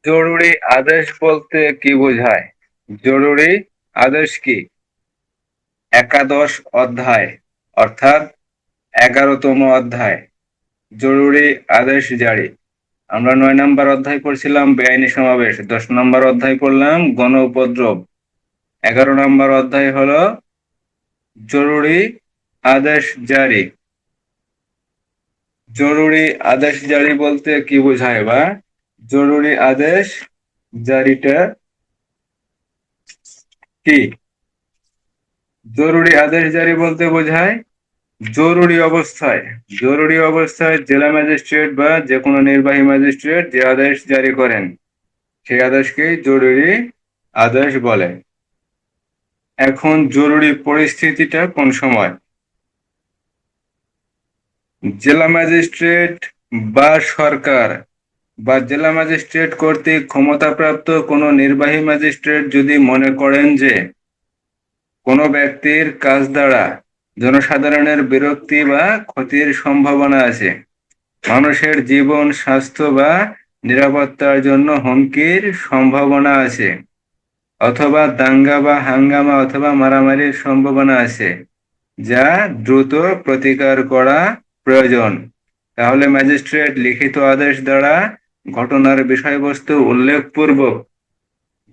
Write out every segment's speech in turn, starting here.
জরুরি আদেশ বলতে কি বোঝায়? জরুরি আদেশ কি? একাদশ অধ্যায় অর্থাৎ 11তম অধ্যায়, জরুরি আদেশ জারি। আমরা 9 নম্বর অধ্যায় পড়ছিলাম বেআইনি সমাবেশ, 10 নম্বর অধ্যায় পড়লাম গণ উপদ্রব, 11 নম্বর অধ্যায় হলো জরুরি আদেশ জারি। জরুরি আদেশ জারি বলতে কি বোঝায়, বা জরুরি আদেশ জারিটা কি? জরুরি আদেশ জারি বলতে বোঝায় জরুরি অবস্থায় জরুরি অবস্থায় জেলা ম্যাজিস্ট্রেট বা যে কোনো নির্বাহী ম্যাজিস্ট্রেট যে আদেশ জারি করেন সেই আদেশকেই জরুরি আদেশ বলে। এখন জরুরি পরিস্থিতিটা কোন সময়? জেলা ম্যাজিস্ট্রেট বা সরকার বা জেলা ম্যাজিস্ট্রেট কর্তৃক ক্ষমতাপ্রাপ্ত কোনো নির্বাহী ম্যাজিস্ট্রেট যদি মনে করেন যে কোনো ব্যক্তির কাজ দ্বারা জনসাধারণের বিরক্তি বা ক্ষতির সম্ভাবনা আছে, মানুষের জীবন স্বাস্থ্য বা নিরাপত্তার জন্য হুমকির সম্ভাবনা আছে, অথবা দাঙ্গা বা হাঙ্গামা অথবা মারামারির সম্ভাবনা আছে, যা দ্রুত প্রতিকার করা প্রয়োজন, তাহলে ম্যাজিস্ট্রেট লিখিত আদেশ দ্বারা ঘটনার বিষয়বস্তু উল্লেখপূর্বক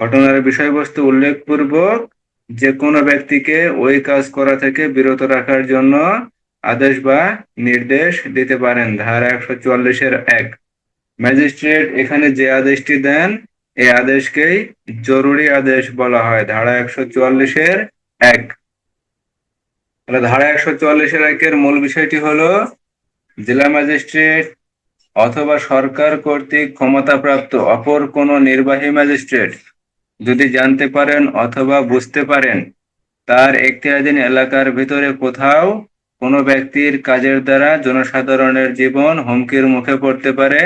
ঘটনার বিষয়বস্তু উল্লেখপূর্বক যে কোনো ব্যক্তিকে ওই কাজ করা থেকে বিরত রাখার জন্য আদেশ বা নির্দেশ দিতে পারেন। ধারা 144-1। ম্যাজিস্ট্রেট এখানে যে আদেশটি দেন এই আদেশকেই জরুরি আদেশ বলা হয়। ধারা 144-1। তাহলে ধারা 144-1-এর মূল বিষয়টি হলো জেলা ম্যাজিস্ট্রেট অথবা সরকার কর্তৃক ক্ষমতাপ্রাপ্ত অপর কোনো নির্বাহী ম্যাজিস্ট্রেট যদি জানতে পারেন অথবা বুঝতে পারেন তার এখতিয়ারাধীন এলাকার ভিতরে কোথাও কোনো ব্যক্তির কাজের দ্বারা জনসাধারণের জীবন হুমকির মুখে পড়তে পারে,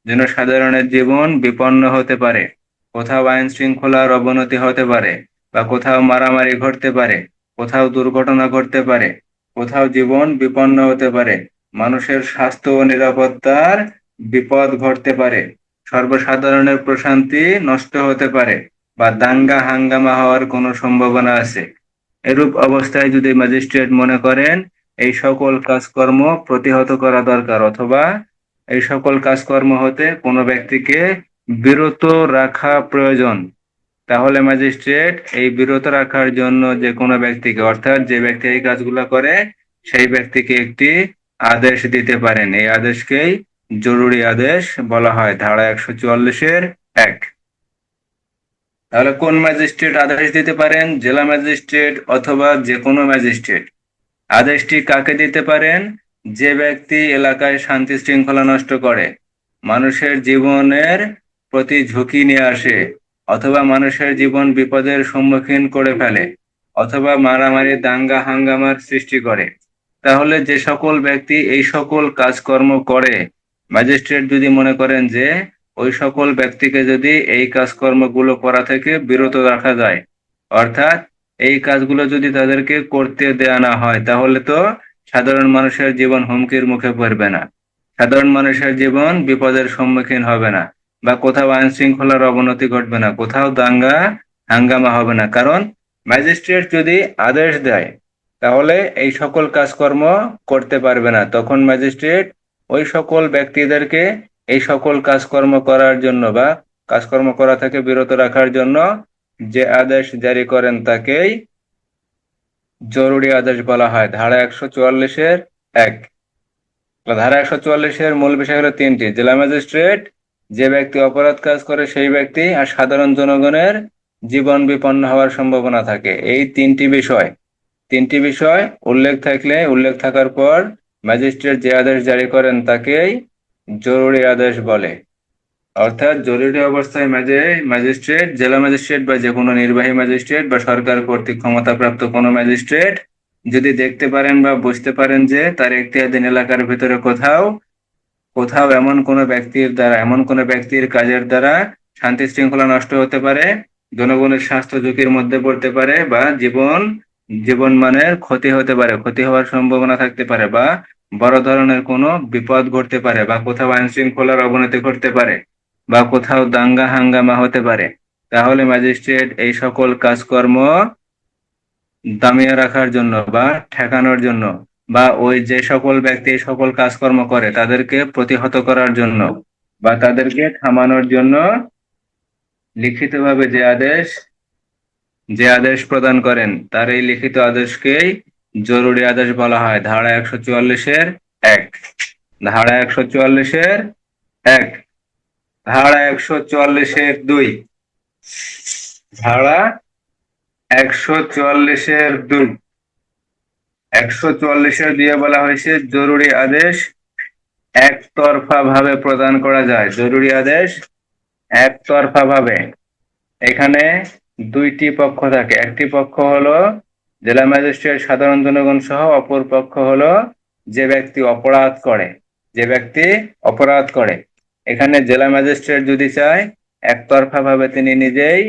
জনসাধারণের জীবন বিপন্ন হতে পারে, কোথাও আইন শৃঙ্খলার অবনতি হতে পারে, বা কোথাও মারামারি ঘটতে পারে, কোথাও দুর্ঘটনা ঘটতে পারে, কোথাও জীবন বিপন্ন হতে পারে, মানুষের স্বাস্থ্য ও নিরাপত্তার বিপদ ঘটতে পারে, সর্বসাধারণের প্রশান্তি নষ্ট হতে পারে, বা দাঙ্গা হাঙ্গামা হওয়ার কোনো সম্ভাবনা আছে, এরূপ অবস্থায় যদি ম্যাজিস্ট্রেট মনে করেন এই সকল কাজকর্ম প্রতিহত করা দরকার, অথবা এই সকল কাজকর্ম হতে কোনো ব্যক্তিকে বিরত রাখা প্রয়োজন, তাহলে ম্যাজিস্ট্রেট এই বিরত রাখার জন্য যে কোনো ব্যক্তিকে, অর্থাৎ যে ব্যক্তি এই কাজগুলো করে সেই ব্যক্তিকে একটি আদেশ দিতে পারেন। এই আদেশকেই জরুরি আদেশ বলা হয়। ধারা 144-1। তাহলে কোন ম্যাজিস্ট্রেট আদেশ দিতে পারেন? জেলা ম্যাজিস্ট্রেট অথবা যে কোনো ম্যাজিস্ট্রেট। আদেশটি কাকে দিতে পারেন? যে ব্যক্তি এলাকায় শান্তি শৃঙ্খলা নষ্ট করে, মানুষের জীবনের প্রতি ঝুঁকি নিয়ে আসে, অথবা মানুষের জীবন বিপদের সম্মুখীন করে ফেলে, অথবা মারামারি দাঙ্গা হাঙ্গামার সৃষ্টি করে। তাহলে যে সকল ব্যক্তি এই সকল কাজকর্ম করে, ম্যাজিস্ট্রেট যদি মনে করেন যে ওই সকল ব্যক্তিকে যদি এই কাজকর্মগুলো করা থেকে বিরত রাখা যায়, অর্থাৎ এই কাজগুলো যদি তাদেরকে করতে দেয়া না হয়, তাহলে তো সাধারণ মানুষের জীবন হুমকির মুখে পড়বে না, সাধারণ মানুষের জীবন বিপদের সম্মুখীন হবে না, বা কোথাও আইন শৃঙ্খলার অবনতি ঘটবে না, কোথাও দাঙ্গা হাঙ্গামা হবে না। কারণ ম্যাজিস্ট্রেট যদি আদেশ দেয় তাহলে এই সকল কাজকর্ম করতে পারবে না, তখন ম্যাজিস্ট্রেট ওই সকল ব্যক্তিদেরকে এই সকল কাজকর্ম করার জন্য বা কাজকর্ম করা থেকে বিরত রাখার জন্য যে আদেশ জারি করেন তাকেই জরুরি আদেশ বলা হয়। ধারা 144-1। ধারা 144-এর মূল বিষয় হলো তিনটি: জেলা ম্যাজিস্ট্রেট, যে ব্যক্তি অপরাধ কাজ করে সেই ব্যক্তি, আর সাধারণ জনগণের জীবন বিপন্ন হওয়ার সম্ভাবনা থাকে। এই তিনটি বিষয় উল্লেখ থাকার পর ম্যাজিস্ট্রেট যে আদেশ জারি করেন তাকেই জরুরি আদেশ বলে। অর্থাৎ জরুরি অবস্থায় ম্যাজিস্ট্রেট, জেলা ম্যাজিস্ট্রেট বা যে কোনো নির্বাহী ম্যাজিস্ট্রেট বা সরকার কর্তৃক ক্ষমতাপ্রাপ্ত কোনো ম্যাজিস্ট্রেট যদি দেখতে পারেন বা বুঝতে পারেন যে তার এখতিয়ারাধীন এলাকার ভিতরে কোথাও কোথাও এমন কোনো ব্যক্তির কাজের দ্বারা শান্তি শৃঙ্খলা নষ্ট হতে পারে, জনগণের স্বাস্থ্য ঝুঁকির মধ্যে পড়তে পারে, বা জীবন মানের ক্ষতি হতে পারে, ক্ষতি হওয়ার সম্ভাবনা থাকতে পারে, বা বড় ধরনের কোনো বিপদ ঘটতে পারে, বা কোথাও আইন শৃঙ্খলার অবনতি ঘটতে পারে, বা কোথাও দাঙ্গা হাঙ্গামা হতে পারে, তাহলে ম্যাজিস্ট্রেট এই সকল কাজকর্ম দামিয়ে রাখার জন্য বা ঠেকানোর জন্য বা ওই যে সকল ব্যক্তি এই সকল কাজকর্ম করে তাদেরকে প্রতিহত করার জন্য বা তাদেরকে থামানোর জন্য লিখিতভাবে যে আদেশ প্রদান করেন তার এই লিখিত আদেশকেই জরুরি আদেশ বলা হয়। ধারা 144-এর 1, ধারা 144-এর 1, ধারা 144-এর 2, ধারা 144-এর 2, 144-এর 2 বলা হয়েছে জরুরি আদেশ একতরফা ভাবে প্রদান করা যায়। জরুরি আদেশ একতরফা ভাবে, এখানে দুইটি পক্ষ থাকে, একটি পক্ষ হলো জেলা ম্যাজিস্ট্রেট সাধারণ জনগণ সহ, অপর পক্ষ হলো যে ব্যক্তি অপরাধ করে। এখানে জেলা ম্যাজিস্ট্রেট যদি চায় একতরফা ভাবে তিনি নিজেই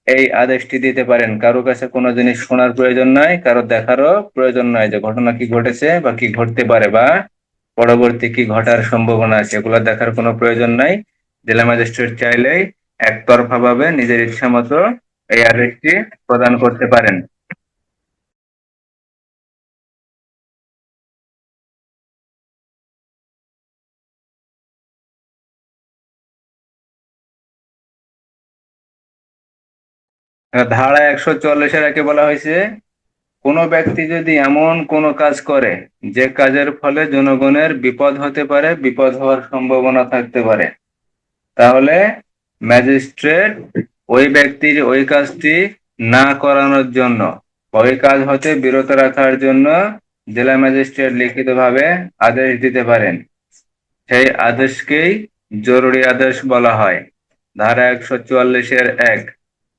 এই আদেশটি দিতে পারেন, কারো কাছে কোনো জিনিস শোনার প্রয়োজন নাই, কারো দেখারও প্রয়োজন নাই যে ঘটনা কি ঘটেছে বা কি ঘটতে পারে বা পরবর্তী কি ঘটার সম্ভাবনা আছে এগুলো দেখার কোনো প্রয়োজন নাই। জেলা ম্যাজিস্ট্রেট চাইলেই একতরফা ভাবে নিজের ইচ্ছা মতো এই আদেশটি প্রদান করতে পারেন। ধারা 144-এর 1 বলা হয়েছে কোনো ব্যক্তি যদি এমন কোনো কাজ করে যে কাজের ফলে জনগণের বিপদ হতে পারে, বিপদ হওয়ার সম্ভাবনা থাকতে পারে, তাহলে ম্যাজিস্ট্রেট ওই ব্যক্তির ওই কাজটি না করানোর জন্য, ওই কাজ হতে বিরত রাখার জন্য জেলা ম্যাজিস্ট্রেট লিখিতভাবে আদেশ দিতে পারেন। সেই আদেশকেই জরুরি আদেশ বলা হয়। ধারা 144-এর 1,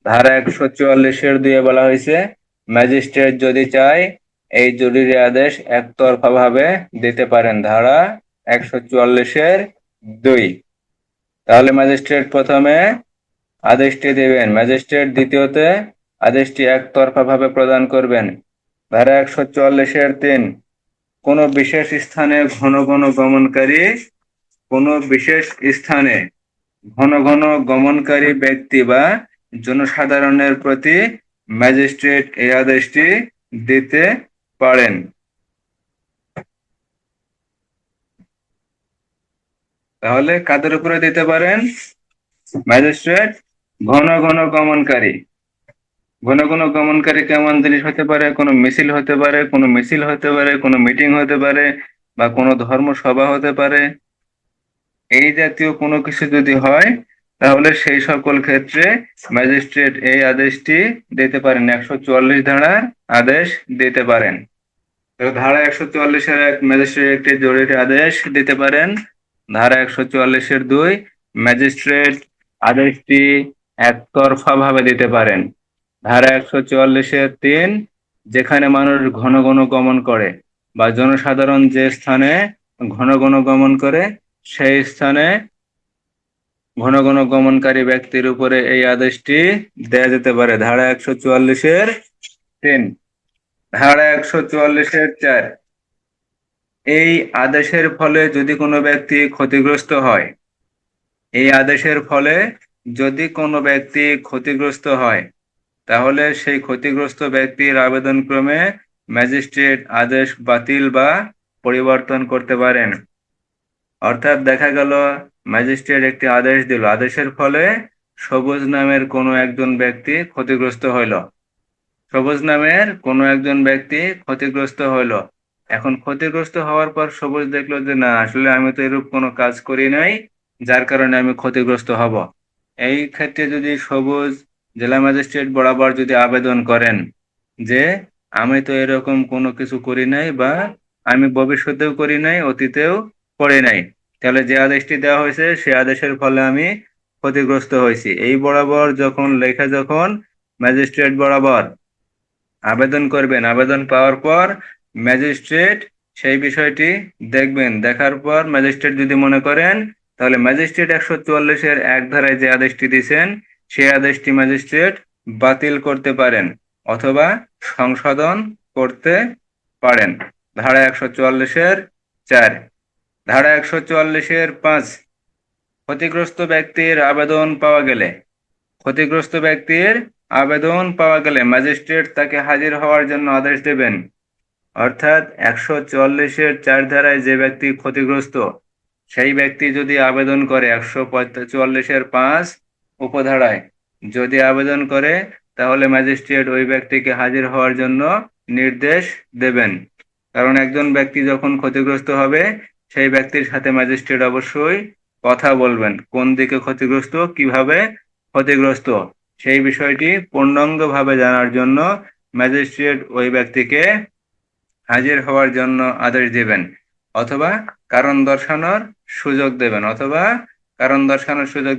ধারা 144-এর 2 বলা হয়েছে ম্যাজিস্ট্রেট যদি চায় এই জরুরি আদেশ একতরফা ভাবে দিতে পারেন। ধারা 144-এর 2, তাহলে ম্যাজিস্ট্রেট প্রথমে আদেশটি দিবেন, ম্যাজিস্ট্রেট দ্বিতীয়তে আদেশটি একতরফা ভাবে প্রদান করবেন। ধারা 144-এর 3, কোনো বিশেষ স্থানে ঘন ঘন গমনকারী, কোনো বিশেষ স্থানে ঘন ঘন গমনকারী ব্যক্তি বা জনসাধারণের প্রতি ম্যাজিস্ট্রেট এই আদেশটি দিতে পারেন। তাহলে কাদের উপরে দিতে পারেন? ম্যাজিস্ট্রেট ঘন ঘন গমনকারী। ঘন ঘন গমনকারী কেমন জিনিস হতে পারে? কোনো মিছিল হতে পারে, কোনো মিছিল হতে পারে, কোনো মিটিং হতে পারে বা কোনো ধর্মসভা হতে পারে। এই জাতীয় কোনো কিছু যদি হয় তাহলে সেই সকল ক্ষেত্রে ম্যাজিস্ট্রেট এই আদেশটি দিতে পারেন, 144 ধারার আদেশ দিতে পারেন। তো ধারা 144-এর 1 ম্যাজিস্ট্রেট একটি জরুরি আদেশ দিতে পারেন। ধারা 144-এর 2 ম্যাজিস্ট্রেট আদেশটি একতরফা ভাবে দিতে পারেন। ধারা 144-এর 3 যেখানে মানুষ ঘন ঘন গমন করে বা জনসাধারণ যে স্থানে ঘন ঘন গমন করে সেই স্থানে ঘন ঘন গমনকারী ব্যক্তির উপরে এই আদেশটি দেয়া যেতে পারে। ধারা 144-এর 3, ধারা 144-এর 4 এই আদেশের ফলে যদি কোনো ব্যক্তি ক্ষতিগ্রস্ত হয়, এই আদেশের ফলে যদি কোনো ব্যক্তি ক্ষতিগ্রস্ত হয় তাহলে সেই ক্ষতিগ্রস্ত ব্যক্তির আবেদন ক্রমে ম্যাজিস্ট্রেট আদেশ বাতিল বা পরিবর্তন করতে পারেন। অর্থাৎ দেখা গেল ম্যাজিস্ট্রেট একটি আদেশ দিল, আদেশের ফলে সবুজ নামের কোনো একজন ব্যক্তি ক্ষতিগ্রস্ত হইল, সবুজ নামের কোনো একজন ব্যক্তি ক্ষতিগ্রস্ত হইল। এখন ক্ষতিগ্রস্ত হওয়ার পর সবুজ দেখলো যে না, আসলে আমি তো এরূপ কোনো কাজ করি নাই, যার কারণে আমি ক্ষতিগ্রস্ত হব। এই ক্ষেত্রে যদি সবুজ জেলা ম্যাজিস্ট্রেট বরাবর যদি আবেদন করেন যে আমি তো এরকম কোনো কিছু করি নাই বা আমি ভবিষ্যতেও করি নাই, অতীতেও করি নাই, তাহলে যে আদেশটি দেওয়া হয়েছে সে আদেশের ফলে আমি ক্ষতিগ্রস্ত হয়েছি, এই বরাবর যখন লেখা যখন ম্যাজিস্ট্রেট বরাবর আবেদন করবেন, আবেদন পাওয়ার পর ম্যাজিস্ট্রেট সেই বিষয়টি দেখবেন, দেখার পর ম্যাজিস্ট্রেট যদি মনে করেন তাহলে ম্যাজিস্ট্রেট 144-এর 1 ধারায় যে আদেশটি দিয়েছেন সেই আদেশটি ম্যাজিস্ট্রেট বাতিল করতে পারেন অথবা সংশোধন করতে পারেন। ধারা 144-এর 4, ধারা 144-এর 5 ক্ষতিগ্রস্ত ব্যক্তির আবেদন পাওয়া গেলে ক্ষতিগ্রস্ত ব্যক্তির আবেদন পাওয়া গেলে ম্যাজিস্ট্রেট তাকে হাজির হওয়ার জন্য আদেশ দেবেন। অর্থাৎ 144-এর 4 ধারায় যে ব্যক্তি ক্ষতিগ্রস্ত, সেই ব্যক্তি যদি আবেদন করে 144-এর 5 উপধারায় যদি আবেদন করে, তাহলে ম্যাজিস্ট্রেট ওই ব্যক্তিকে হাজির হওয়ার জন্য নির্দেশ দেবেন। কারণ একজন ব্যক্তি যখন ক্ষতিগ্রস্ত হবে, সেই ব্যক্তির সাথে ম্যাজিস্ট্রেট অবশ্যই কথা বলবেন, কোন দিকে ক্ষতিগ্রস্ত, কিভাবে ক্ষতিগ্রস্ত, সেই বিষয়টি পূর্ণাঙ্গভাবে জানার জন্য ম্যাজিস্ট্রেট ওই ব্যক্তিকে হাজির হওয়ার জন্য আদেশ দিবেন, অথবা কারণ দর্শানোর সুযোগ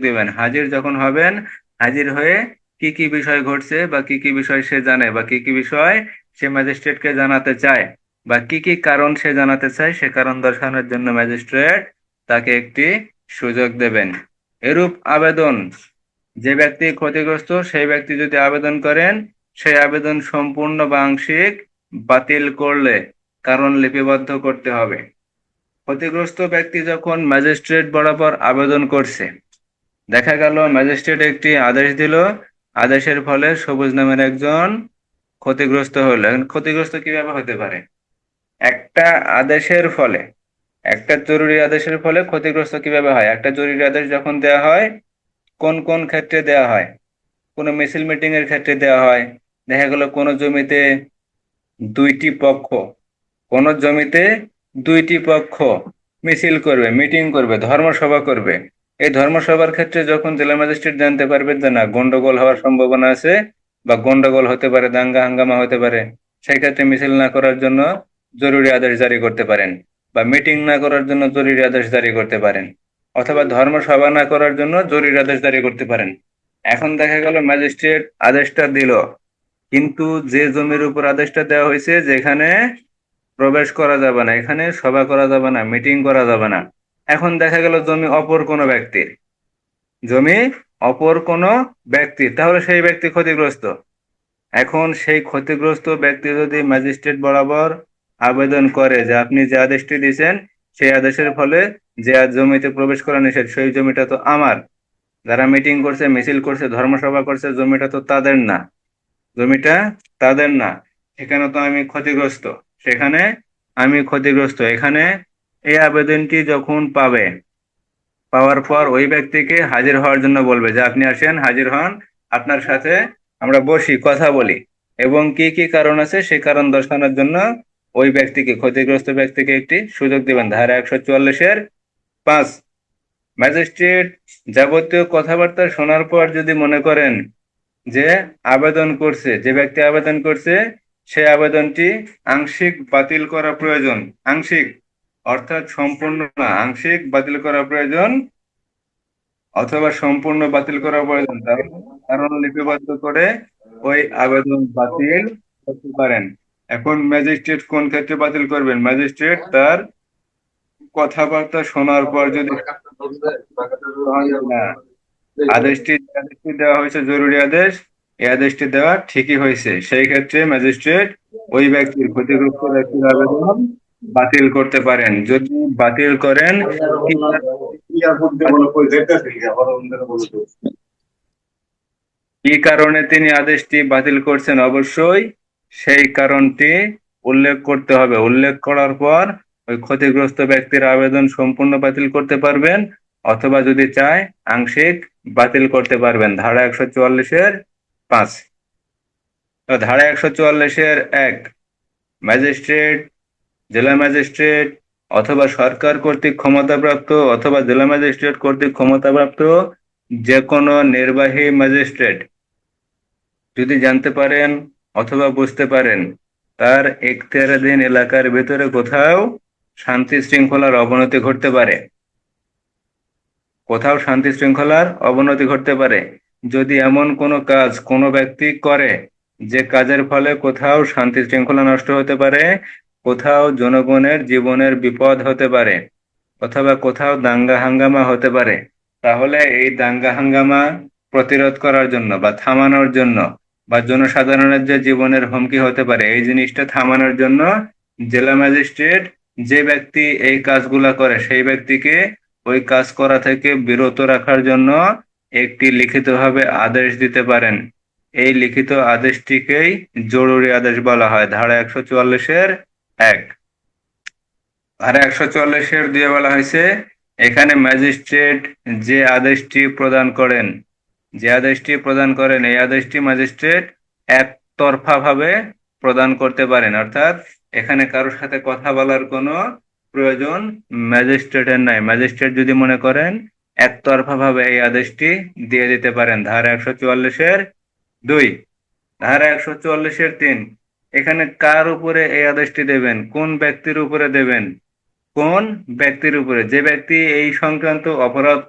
দেবেন, হাজির যখন হবেন, হাজির হয়ে কি কি বিষয় ঘটছে বা কি কি বিষয় সে জানে বা কি কি বিষয় সে ম্যাজিস্ট্রেটকে জানাতে চায় বা কি কি কারণ সে জানাতে চায়, সে কারণ দর্শানোর জন্য ম্যাজিস্ট্রেট তাকে একটি সুযোগ দেবেন। এরূপ আবেদন যে ব্যক্তি ক্ষতিগ্রস্ত, সেই ব্যক্তি যদি আবেদন করেন, সেই আবেদন সম্পূর্ণ বা আংশিক বাতিল করলে কারণ লিপিবদ্ধ করতে হবে। ক্ষতিগ্রস্ত ব্যক্তি যখন ম্যাজিস্ট্রেট বরাবর আবেদন করছে, দেখা গেল ম্যাজিস্ট্রেট একটি আদেশ দিল, আদেশের ফলে সবুজ নামের একজন ক্ষতিগ্রস্ত হলো। এখন ক্ষতিগ্রস্ত কিভাবে হতে পারে? একটা আদেশের ফলে, একটা জরুরি আদেশের ফলে ক্ষতিগ্রস্ত কিভাবে হয়? একটা জরুরি আদেশ যখন দেওয়া হয়, কোন কোন ক্ষেত্রে দেওয়া হয়? কোনো মিছিল মিটিং এর ক্ষেত্রে দেওয়া হয়। দেখা গেল দুইটি পক্ষ কোন জমিতে দুইটি পক্ষ মিছিল করবে, মিটিং করবে, ধর্মসভা করবে। এই ধর্মসভার ক্ষেত্রে যখন জেলা ম্যাজিস্ট্রেট জানতে পারবেন যে না, গন্ডগোল হওয়ার সম্ভাবনা আছে বা গন্ডগোল হতে পারে, দাঙ্গা হাঙ্গামা হতে পারে, সেই ক্ষেত্রে মিছিল না করার জন্য জরুরি আদেশ জারি করতে পারেন, বা মিটিং না করার জন্য জরুরি আদেশ জারি করতে পারেন, অথবা ধর্মসভা না করার জন্য জরুরি আদেশ জারি করতে পারেন। এখন দেখা গেল ম্যাজিস্ট্রেট আদেশটা দিল, কিন্তু যে জমির উপর আদেশটা দেওয়া হয়েছে, যেখানে প্রবেশ করা যাবে না, এখানে সভা করা যাবে না, মিটিং করা যাবে না, এখন দেখা গেল জমি অপর কোনো ব্যক্তির, তাহলে সেই ব্যক্তি ক্ষতিগ্রস্ত। এখন সেই ক্ষতিগ্রস্ত ব্যক্তি যদি ম্যাজিস্ট্রেট বরাবর আবেদন করে যে আপনি যে আদেশটি দিয়েছেন, সেই আদেশের ফলে যে জমিতে প্রবেশ করা নিষেধ, সেই জমিটা তো আমার, যারা মিটিং করছে, মিছিল করছে, ধর্মসভা করছে, জমিটা তো তাদের না, জমিটা তাদের না, সেখানে তো আমি ক্ষতিগ্রস্ত, সেখানে আমি ক্ষতিগ্রস্ত। এখানে এই আবেদনটি যখন পাবে, পাওয়ার পর ওই ব্যক্তিকে হাজির হওয়ার জন্য বলবে যে আপনি আসেন, হাজির হন, আপনার সাথে আমরা বসি, কথা বলি, এবং কি কি কারণ আছে সেই কারণ দর্শানোর জন্য ওই ব্যক্তিকে, ক্ষতিগ্রস্ত ব্যক্তিকে একটি সুযোগ দিবেন। ধারা 144-5। ম্যাজিস্ট্রেট যাবতীয় কথাবার্তা শোনার পর যদি মনে করেন যে যে ব্যক্তি আবেদন করছে, সেই আবেদনটি আংশিক বাতিল করা প্রয়োজন, আংশিক অর্থাৎ সম্পূর্ণ না, আংশিক বাতিল করা প্রয়োজন অথবা সম্পূর্ণ বাতিল করা প্রয়োজন, তাহলে কারণ লিপিবদ্ধ করে ওই আবেদন বাতিল করতে পারেন। এখন ম্যাজিস্ট্রেট কোন ক্ষেত্রে বাতিল করবেন? ম্যাজিস্ট্রেট তার কথাবার্তা শোনার পর যদি না, আদেশটি দেওয়া হয়েছে জরুরি আদেশ, এই আদেশটি দেওয়া ঠিকই হয়েছে, সেই ক্ষেত্রে ম্যাজিস্ট্রেট ওই ব্যক্তির, ক্ষতিগ্রস্ত ব্যক্তির আবেদন বাতিল করতে পারেন। যদি বাতিল করেন, কি কারণে তিনি আদেশটি বাতিল করছেন, অবশ্যই সেই কারণটি উল্লেখ করতে হবে। উল্লেখ করার পর ওই ক্ষতিগ্রস্ত ব্যক্তির আবেদন সম্পূর্ণ বাতিল করতে পারবেন, অথবা যদি চায় আংশিক বাতিল করতে পারবেন। ধারা 144-5। ধারা 144-1, ম্যাজিস্ট্রেট, জেলা ম্যাজিস্ট্রেট অথবা সরকার কর্তৃক ক্ষমতাপ্রাপ্ত অথবা জেলা ম্যাজিস্ট্রেট কর্তৃক ক্ষমতাপ্রাপ্ত যে কোনো নির্বাহী ম্যাজিস্ট্রেট যদি জানতে পারেন অথবা বুঝতে পারেন তার এখতিয়ারাধীন এলাকার ভেতরে কোথাও শান্তি শৃঙ্খলার অবনতি ঘটতে পারে, যদি এমন কোনো কাজ কোনো ব্যক্তি করে যে কাজের ফলে কোথাও শান্তি শৃঙ্খলা নষ্ট হতে পারে, কোথাও জনগণের জীবনের বিপদ হতে পারে, অথবা কোথাও দাঙ্গা হাঙ্গামা হতে পারে, তাহলে এই দাঙ্গা হাঙ্গামা প্রতিরোধ করার জন্য বা থামানোর জন্য, বা জনসাধারণের যে জীবনের হুমকি হতে পারে, এই জিনিসটা থামানোর জন্য জেলা ম্যাজিস্ট্রেট যে ব্যক্তি এই কাজগুলা করে সেই ব্যক্তিকে ওই কাজ করা থেকে বিরত রাখার জন্য একটি লিখিতভাবে আদেশ দিতে পারেন। এই লিখিত আদেশটিকেই জরুরি আদেশ বলা হয়। ধারা 144-এর 1। ধারা 144-এর 2 বলা হয়েছে, এখানে ম্যাজিস্ট্রেট যে আদেশটি প্রদান করেন, এই আদেশটি ম্যাজিস্ট্রেট একতরফা ভাবে প্রদান করতে পারেন। অর্থাৎ এখানে কারোর সাথে কথা বলার কোনো প্রয়োজন ম্যাজিস্ট্রেটের নাই। ম্যাজিস্ট্রেট যদি মনে করেন একতরফা ভাবে এই আদেশটি দিয়ে দিতে পারেন। ধারা 144-এর 2। ধারা 144-এর 3, এখানে কার উপরে এই আদেশটি দেবেন, কোন ব্যক্তির উপরে দেবেন? কোন ব্যক্তির উপরে? যে ব্যক্তি এই সংক্রান্ত অপরাধ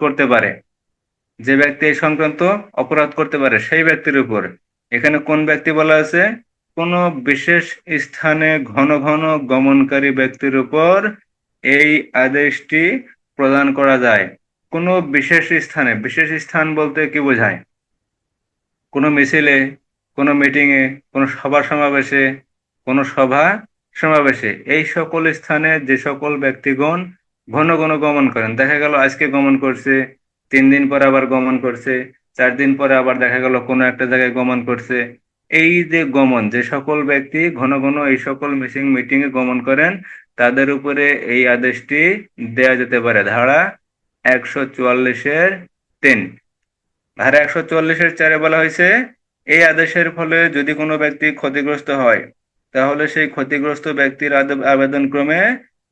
করতে পারে, সেই ব্যক্তির উপর। এখানে কোন ব্যক্তি বলা আছে? কোন বিশেষ স্থানে ঘন ঘন গমনকারী ব্যক্তির উপর এই আদেশটি প্রদান করা যায়। কোন বিশেষ স্থানে, বিশেষ স্থান বলতে কি বোঝায়? কোনো মিছিলে, কোনো মিটিংয়ে, কোনো সভা সমাবেশে এই সকল স্থানে যে সকল ব্যক্তিগণ ঘন ঘন গমন করেন, দেখা গেল আজকে গমন করছে, 3 দিন পরে আবার গমন করছে, 4 দিন পরে আবার দেখা গেল কোনো একটা জায়গায় গমন করছে। এই যে গমন, যে সকল ব্যক্তি ঘন ঘন এই সকল মিটিং এ গমন করেন, তাদের উপরে এই আদেশটি দেয়া যেতে পারে। ধারা 144-এর 3। ধারা 144-এর 4-এ বলা হয়েছে, এই আদেশের ফলে যদি কোনো ব্যক্তি ক্ষতিগ্রস্ত হয়, তাহলে সেই ক্ষতিগ্রস্ত ব্যক্তির আবেদন ক্রমে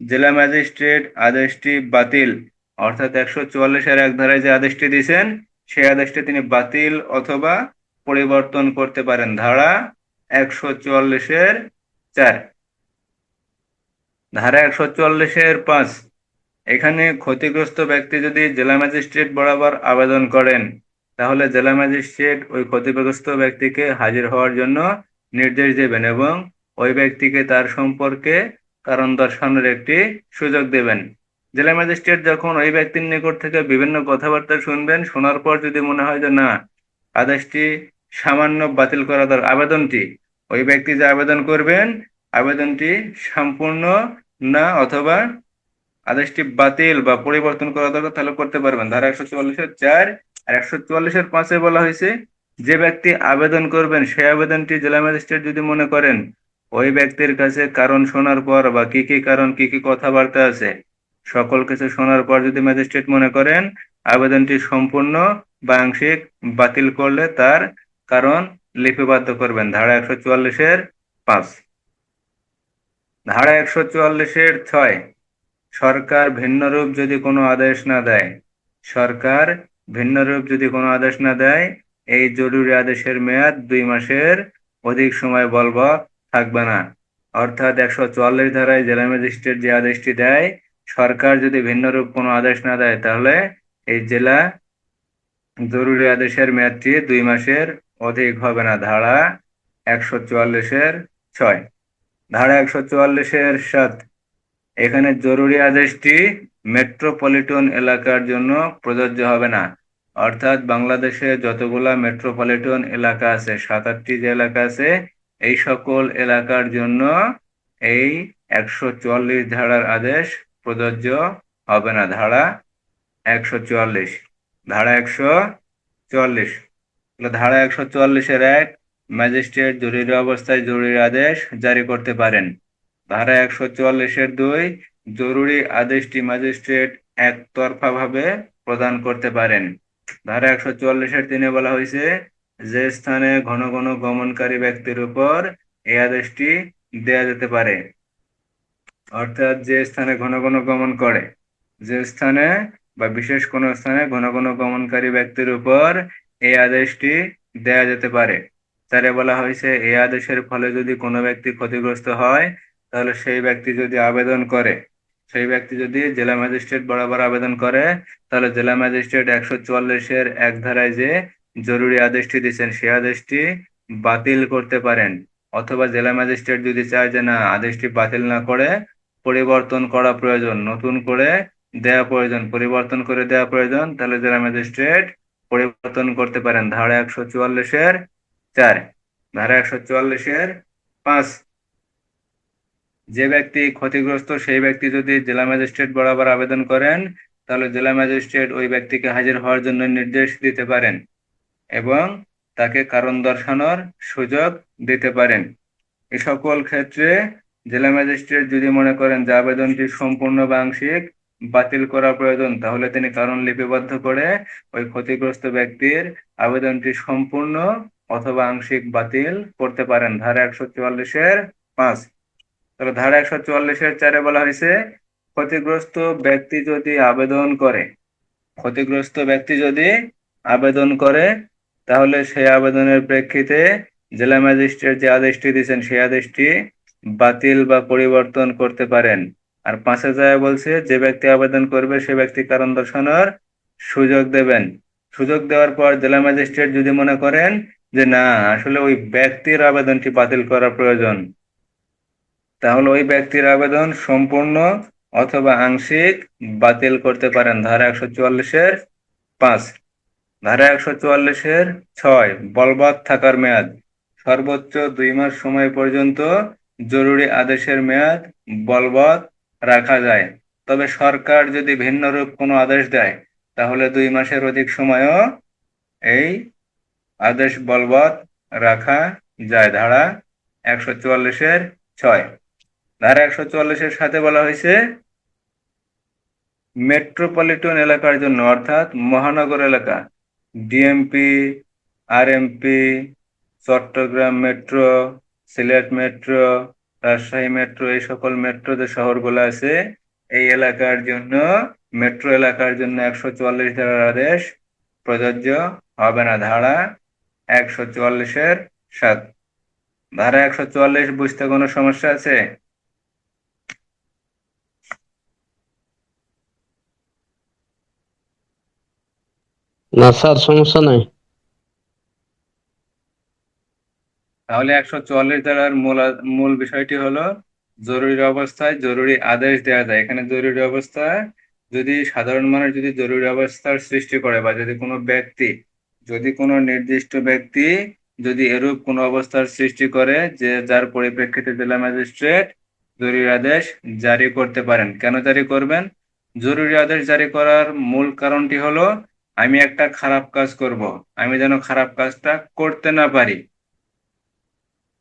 জেলা ম্যাজিস্ট্রেট আদেশটি বাতিল, অর্থাৎ 144-এর 1 ধারায় যে আদেশটি দিয়েছেন, সেই আদেশটি তিনি বাতিল অথবা পরিবর্তন করতে পারেন। ধারা 144-এর 4। ধারা 144-এর 5, এখানে ক্ষতিগ্রস্ত ব্যক্তি যদি জেলা ম্যাজিস্ট্রেট বরাবর আবেদন করেন, তাহলে জেলা ম্যাজিস্ট্রেট ওই ক্ষতিগ্রস্ত ব্যক্তিকে হাজির হওয়ার জন্য নির্দেশ দেবেন এবং ওই ব্যক্তিকে তার সম্পর্কে কারণ দর্শানোর একটি সুযোগ দেবেন। জেলা ম্যাজিস্ট্রেট যখন ওই ব্যক্তির নিকট থেকে বিভিন্ন কথাবার্তা শুনবেন, শোনার পর যদি মনে হয় যে না, আদেশটি সামান্য বাতিল করা দরকার, আবেদনটি, ওই ব্যক্তি যে আবেদন করবেন, আবেদনটি সম্পূর্ণ না অথবা আদেশটি বাতিল বা পরিবর্তন করা দরকার, তাহলে করতে পারবেন। ধারা 144-এর 4 আর 144-এর 5-এ বলা হয়েছে, যে ব্যক্তি আবেদন করবেন সেই আবেদনটি জেলা ম্যাজিস্ট্রেট যদি মনে করেন ওই ব্যক্তির কাছে কারণ শোনার পর বা কি কি কারণ, কি কি কথাবার্তা আছে, সকল কিছু শোনার পর যদি ম্যাজিস্ট্রেট মনে করেন আবেদনটি সম্পূর্ণ বা আংশিক বাতিল করলে তার কারণ লিপিবদ্ধ করবেন। ধারা 144-এর 5। ধারা 144-এর 6, সরকার ভিন্নরূপ যদি কোনো আদেশ না দেয়, সরকার ভিন্নরূপ যদি কোনো আদেশ না দেয়, এই জরুরি আদেশের মেয়াদ 2 মাসের অধিক সময় বলবৎ থাকবে না। অর্থাৎ 144 ধারায় জেলা ম্যাজিস্ট্রেট যে আদেশটি দেয়, সরকার যদি ভিন্নরূপ কোনো আদেশ না দেয়, তাহলে এই জেলা জরুরি আদেশের মেয়াদটি 2 মাসের অধিক হবে না। ধারা 144-এর 6। ধারা 144-এর 7, এখানে জরুরি আদেশটি মেট্রোপলিটন এলাকার জন্য প্রযোজ্য হবে না। অর্থাৎ বাংলাদেশে যতগুলা মেট্রোপলিটন এলাকা আছে, 7-8টি যে এলাকা আছে, এই সকল এলাকার জন্য এই 144 ধারার আদেশ প্রযোজ্য হবে না। ধারা 144। ধারা 144, ধারা 144-এর 1, ম্যাজিস্ট্রেট জরুরি অবস্থায় জরুরি আদেশ জারি করতে পারেন। ধারা 144-এর 2, জরুরি আদেশটি ম্যাজিস্ট্রেট একতরফা ভাবে প্রদান করতে পারেন। ধারা 144-এর 3-এ বলা হয়েছে, যে স্থানে ঘন ঘন গমনকারী ব্যক্তির উপর এই আদেশটি দেয়া যেতে পারে। অর্থাৎ যে স্থানে ঘন ঘন গমন করে, যে স্থানে বা বিশেষ কোনো স্থানে ঘন ঘন গমনকারী ব্যক্তির উপর এই আদেশটি দেয়া যেতে পারে। তারে বলা হয়েছে, এই আদেশের ফলে যদি কোনো ব্যক্তি ক্ষতিগ্রস্ত হয়, তাহলে সেই ব্যক্তি যদি আবেদন করে, সেই ব্যক্তি যদি জেলা ম্যাজিস্ট্রেট বরাবর আবেদন করে, তাহলে জেলা ম্যাজিস্ট্রেট 144-এর 1 ধারায় যে জরুরি আদেশটি দিচ্ছেন সেই আদেশটি বাতিল করতে পারেন। অথবা জেলা ম্যাজিস্ট্রেট যদি চায় যে না, আদেশটি বাতিল না করে পরিবর্তন করা প্রয়োজন, নতুন করে দেয়া প্রয়োজন, পরিবর্তন করে দেয়া প্রয়োজন, তাহলে জেলা ম্যাজিস্ট্রেট পরিবর্তন করতে পারেন। ধারা 144-এর 4। ধারা 144-এর 5, যে ব্যক্তি ক্ষতিগ্রস্ত সেই ব্যক্তি যদি জেলা ম্যাজিস্ট্রেট বরাবর আবেদন করেন, তাহলে জেলা ম্যাজিস্ট্রেট ওই ব্যক্তিকে হাজির হওয়ার জন্য নির্দেশ দিতে পারেন এবং তাকে কারণ দর্শানোর সুযোগ দিতে পারেন। এ সকল ক্ষেত্রে জেলা ম্যাজিস্ট্রেট যদি মনে করেন যে আবেদনটি সম্পূর্ণ বা আংশিক বাতিল করা প্রয়োজন, তাহলে তিনি কারণ লিপিবদ্ধ করে ওই ক্ষতিগ্রস্ত ব্যক্তির আবেদনটি সম্পূর্ণ অথবা আংশিক বাতিল করতে পারেন। ধারা 144-5। তাহলে ধারা 144-4 বলা হয়েছে, ক্ষতিগ্রস্ত ব্যক্তি যদি আবেদন করে, ক্ষতিগ্রস্ত ব্যক্তি যদি আবেদন করে তাহলে সেই আবেদনের প্রেক্ষিতে জেলা ম্যাজিস্ট্রেট যে আদেশটি দিয়েছেন সেই আদেশটি বাতিল বা পরিবর্তন করতে পারেন। আর 5-এ যায় বলছে, যে ব্যক্তি আবেদন করবে সে ব্যক্তি কারণ দর্শানোর সুযোগ দেবেন। সুযোগ দেওয়ার পর জেলা ম্যাজিস্ট্রেট যদি মনে করেন যে না, আসলে ওই ব্যক্তির আবেদনটি বাতিল করা প্রয়োজন, তাহলে ওই ব্যক্তির আবেদন সম্পূর্ণ অথবা আংশিক বাতিল করতে পারেন। ধারা 144-5। ধারা 144-6, বলবৎ থাকার মেয়াদ। সর্বোচ্চ 2 মাস সময় পর্যন্ত জরুরি আদেশের মেয়াদ বলবৎ রাখা যায়। তবে সরকার যদি ভিন্নরূপ কোনো আদেশ দেয় তাহলে 2 মাসের অধিক সময়ও এই আদেশ বলবৎ রাখা যায়। ধারা 144-6। ধারা 144-7 বলা হয়েছে, মেট্রোপলিটন এলাকার জন্য অর্থাৎ মহানগর এলাকা, DMP, RMP, Chattogram metro, Sylhet metro, Rajshahi metro, এই সকল মেট্রো যে শহরগুলো আছে এই এলাকার জন্য, মেট্রো এলাকার জন্য 144 ধারার আদেশ প্রযোজ্য হবে না। ধারা 144-7। ধারা 144 বুঝতে কোনো সমস্যা আছে? না স্যার, সমস্যা নাই। তাহলে 144 ধারার মূল বিষয়টি হলো, জরুরি অবস্থায় জরুরি আদেশ দেওয়া যায়। এখানে জরুরি অবস্থায় যদি সাধারণ মানুষ যদি জরুরি অবস্থার সৃষ্টি করে বা যদি কোনো ব্যক্তি, যদি কোনো নির্দিষ্ট ব্যক্তি যদি এরূপ কোনো অবস্থার সৃষ্টি করে যে যার পরিপ্রেক্ষিতে জেলা ম্যাজিস্ট্রেট জরুরি আদেশ জারি করতে পারেন। কেন জারি করবেন? জরুরি আদেশ জারি করার মূল কারণটি হলো, আমি একটা খারাপ কাজ করব, আমি যেন খারাপ কাজটা করতে না পারি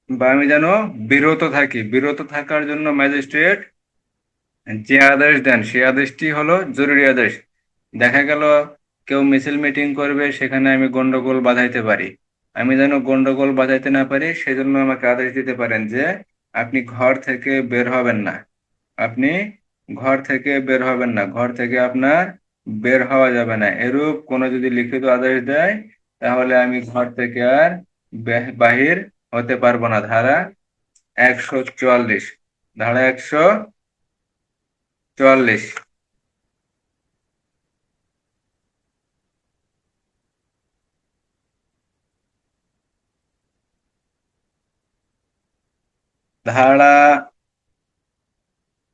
বা আমি যেন বিরত থাকি। বিরত থাকার জন্য ম্যাজিস্ট্রেট যে আদেশ দেন সেই আদেশটি হলো জরুরি আদেশ। দেখা গেল কেউ মিছিল মিটিং করবে, সেখানে আমি গন্ডগোল বাধাইতে পারি, আমি যেন গন্ডগোল বাধাইতে না পারি সেজন্য আমাকে আদেশ দিতে পারেন যে আপনি ঘর থেকে বের হবেন না, আপনি ঘর থেকে বের হবেন না, ঘর থেকে আপনার বের হওয়া যাবে না। এরূপ কোনো যদি লিখিত আদেশ দেয় তাহলে আমি ঘর থেকে আর বাহির হতে পারবো না। ধারা 144। ধারা 144। ধারা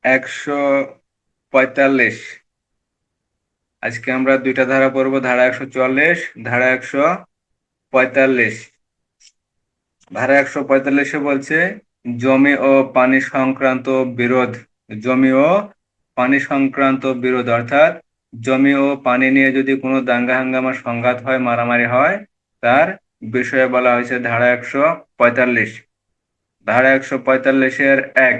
145। আজকে আমরা দুইটা ধারা পড়বো, ধারা 144, ধারা 145। ধারা 145-এ বলছে, জমি ও পানি সংক্রান্ত বিরোধ। জমি ও পানি সংক্রান্ত বিরোধ অর্থাৎ জমি ও পানি নিয়ে যদি কোনো দাঙ্গা হাঙ্গামা সংঘাত হয়, মারামারি হয়, তার বিষয়ে বলা হয়েছে ধারা 145। ধারা 145-1,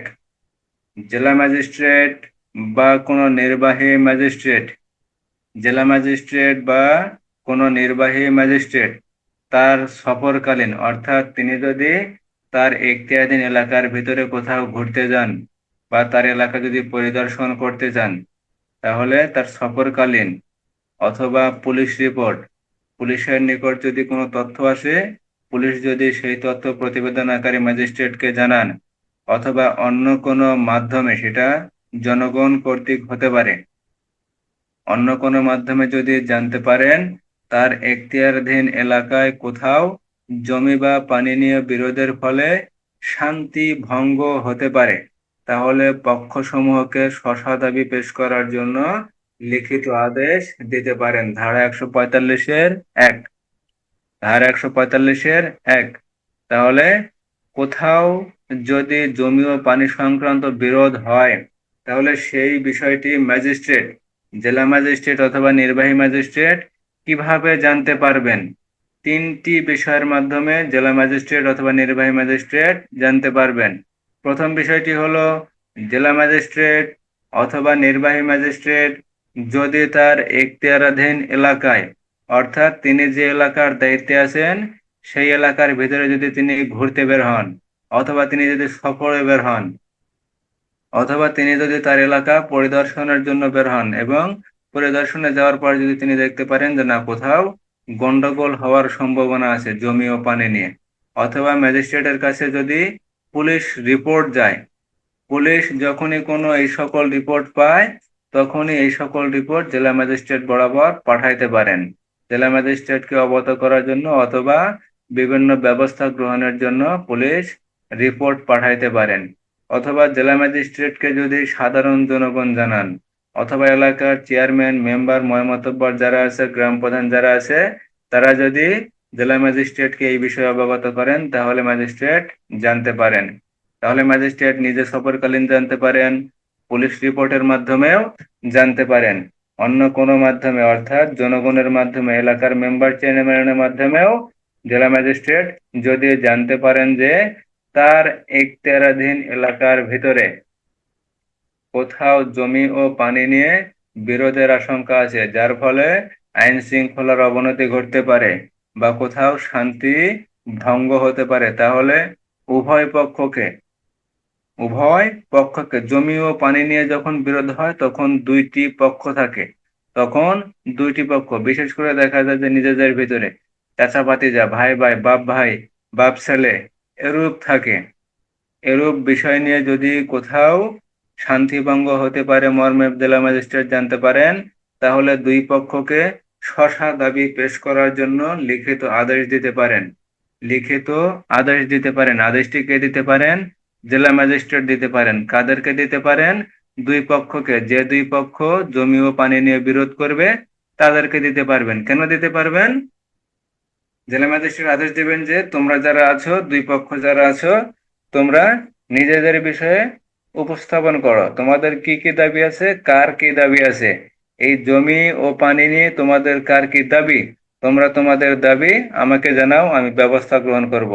জেলা ম্যাজিস্ট্রেট বা কোনো নির্বাহী ম্যাজিস্ট্রেট, জেলা ম্যাজিস্ট্রেট বা কোনো নির্বাহী ম্যাজিস্ট্রেট তার সফরকালীন অর্থাৎ তিনি যদি তার এখতিয়ারাধীন এলাকার ভিতরে কোথাও ঘুরতে যান বা তার এলাকা যদি পরিদর্শন করতে যান, তাহলে তার সফরকালীন অথবা পুলিশ রিপোর্ট, পুলিশের নিকট যদি কোনো তথ্য আসে, পুলিশ যদি সেই তথ্য প্রতিবেদন আকারে ম্যাজিস্ট্রেটকে জানান, অথবা অন্য কোনো মাধ্যমে, সেটা জনগণ কর্তৃক হতে পারে, অন্য কোনো মাধ্যমে যদি জানতে পারেন তার এখতিয়ারাধীন এলাকায় কোথাও জমি বা পানি নিয়ে বিরোধের ফলে শান্তি ভঙ্গ হতে পারে, তাহলে পক্ষসমূহকে স্ব দাবি পেশ করার জন্য লিখিত আদেশ দিতে পারেন। ধারা 145-1। ধারা 145-1। তাহলে কোথাও যদি জমি ও পানি সংক্রান্ত বিরোধ হয় তাহলে সেই বিষয়টি ম্যাজিস্ট্রেট জেলা ম্যাজিস্ট্রেট অথবা নির্বাহী ম্যাজিস্ট্রেট কিভাবে জানতে পারবেন? তিনটি বিষয়ের মাধ্যমে জেলা ম্যাজিস্ট্রেট অথবা নির্বাহী ম্যাজিস্ট্রেট জানতে পারবেন। প্রথম বিষয়টি হলো, জেলা ম্যাজিস্ট্রেট অথবা নির্বাহী ম্যাজিস্ট্রেট যদি তার এখতিয়ারাধীন এলাকায়, অর্থাৎ তিনি যে এলাকার দায়িত্বে আছেন সেই এলাকার ভিতরে যদি তিনি ঘুরতে বের হন, অথবা তিনি যদি সফরে বের হন, অথবা তিনি যদি তার এলাকা পরিদর্শনের জন্য বের হন এবং পরিদর্শনে যাওয়ার পর যদি তিনি দেখতে পারেন যে না, কোথাও গন্ডগোল হওয়ার সম্ভাবনা আছে জমি ও পানি নিয়ে, অথবা ম্যাজিস্ট্রেটের কাছে যদি পুলিশ রিপোর্ট যায়, পুলিশ যখনই কোনো এই সকল রিপোর্ট পায় তখনই এই সকল রিপোর্ট জেলা ম্যাজিস্ট্রেট বরাবর পাঠাইতে পারেন জেলা ম্যাজিস্ট্রেটকে অবগত করার জন্য, অথবা বিভিন্ন ব্যবস্থা গ্রহণের জন্য পুলিশ রিপোর্ট পাঠাইতে পারেন। অথবা জেলা ম্যাজিস্ট্রেটকে যদি সাধারণ জনগণ জানান, অথবা এলাকার চেয়ারম্যান, মেম্বার, ময়মতব্বর যারা আছে, গ্রাম প্রধান যারা আছে, তারা যদি জেলা ম্যাজিস্ট্রেটকে এই বিষয়ে অবগত করেন তাহলে ম্যাজিস্ট্রেট জানতে পারেন। তাহলে ম্যাজিস্ট্রেট নিজে সফরকালীন জানতে পারেন, পুলিশ রিপোর্টের মাধ্যমেও জানতে পারেন, অন্য কোনো মাধ্যমে অর্থাৎ জনগণের মাধ্যমে, এলাকার মেম্বার চেয়ারম্যানের মাধ্যমেও জেলা ম্যাজিস্ট্রেট যদি জানতে পারেন যে তার এখতিয়ারাধীন এলাকার ভিতরে কোথাও জমি ও পানি নিয়ে বিরোধের আশঙ্কা আছে, যার ফলে আইন শৃঙ্খলার অবনতি ঘটতে পারে বা কোথাও শান্তি ভঙ্গ হতে পারে, তাহলে উভয় পক্ষকে জমি ও পানি নিয়ে যখন বিরোধ হয় তখন দুইটি পক্ষ থাকে, তখন দুইটি পক্ষ, বিশেষ করে দেখা যায় যে নিজেদের ভিতরে চাচা ভাতিজা, ভাই ভাই, বাপ ভাই, বাপ ছেলে এরূপ থাকে। এরূপ বিষয় নিয়ে যদি কোথাও শান্তিভঙ্গ হতে পারে মর্মে জেলা ম্যাজিস্ট্রেট জানতে পারেন, তাহলে দুই পক্ষকে শসা দাবি পেশ করার জন্য লিখিত আদেশ দিতে পারেন। আদেশটি কে দিতে পারেন? জেলা ম্যাজিস্ট্রেট দিতে পারেন। কাদেরকে দিতে পারেন? দুই পক্ষকে। যে দুই পক্ষ জমি ও পানি নিয়ে বিরোধ করবে তাদেরকে দিতে পারবেন। কেন দিতে পারবেন? জেলা ম্যাজিস্ট্রেট আদেশ দিবেন যে তোমরা যারা আছো, দুই পক্ষ যারা আছো, তোমরা নিজেদের বিষয়ে উপস্থাপন করো, তোমাদের কি কি দাবি আছে, কার কি দাবি আছে, এই জমি ও পানি নিয়ে তোমাদের কার কি দাবি, তোমরা তোমাদের দাবি আমাকে জানাও, আমি ব্যবস্থা গ্রহণ করব।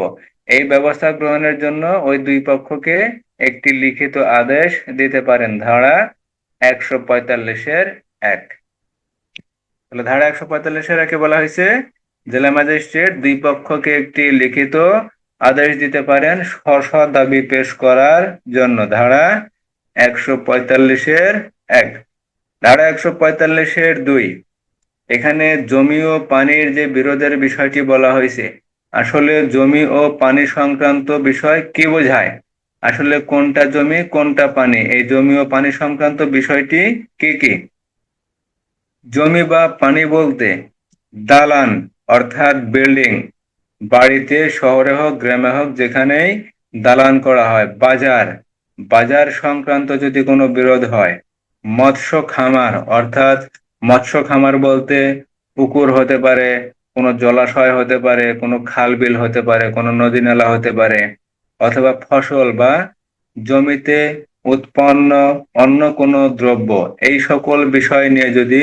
এই ব্যবস্থা গ্রহণের জন্য ওই দুই পক্ষকে একটি লিখিত আদেশ দিতে পারেন, ধারা 145-1। তাহলে ধারা 145-1 বলা হয়েছে জেলা ম্যাজিস্ট্রেট দুই পক্ষকে একটি লিখিত আদেশ দিতে পারেন স্ব দাবি পেশ করার জন্য। ধারা 145-1। ধারা 145-2, এখানে জমি ও পানির যে বিরোধের বিষয়টি বলা হয়েছে, আসলে জমি ও পানি সংক্রান্ত বিষয় কি বোঝায়, আসলে কোনটা জমি কোনটা পানি, এই জমি ও পানি সংক্রান্ত বিষয়টি কি কি? জমি বা পানি বলতে দালান অর্থাৎ বিল্ডিং, বাড়িতে, শহরে হোক গ্রামে হোক যেখানেই দালান করা হয়। বাজার, বাজার সংক্রান্ত যদি কোনো বিরোধ হয়। মৎস্য খামার অর্থাৎ মৎস্য খামার বলতে পুকুর হতে পারে, কোনো জলাশয় হতে পারে, কোনো খাল বিল হতে পারে, কোনো নদী নালা হতে পারে, অথবা ফসল বা জমিতে উৎপন্ন অন্য কোনো দ্রব্য, এই সকল বিষয় নিয়ে যদি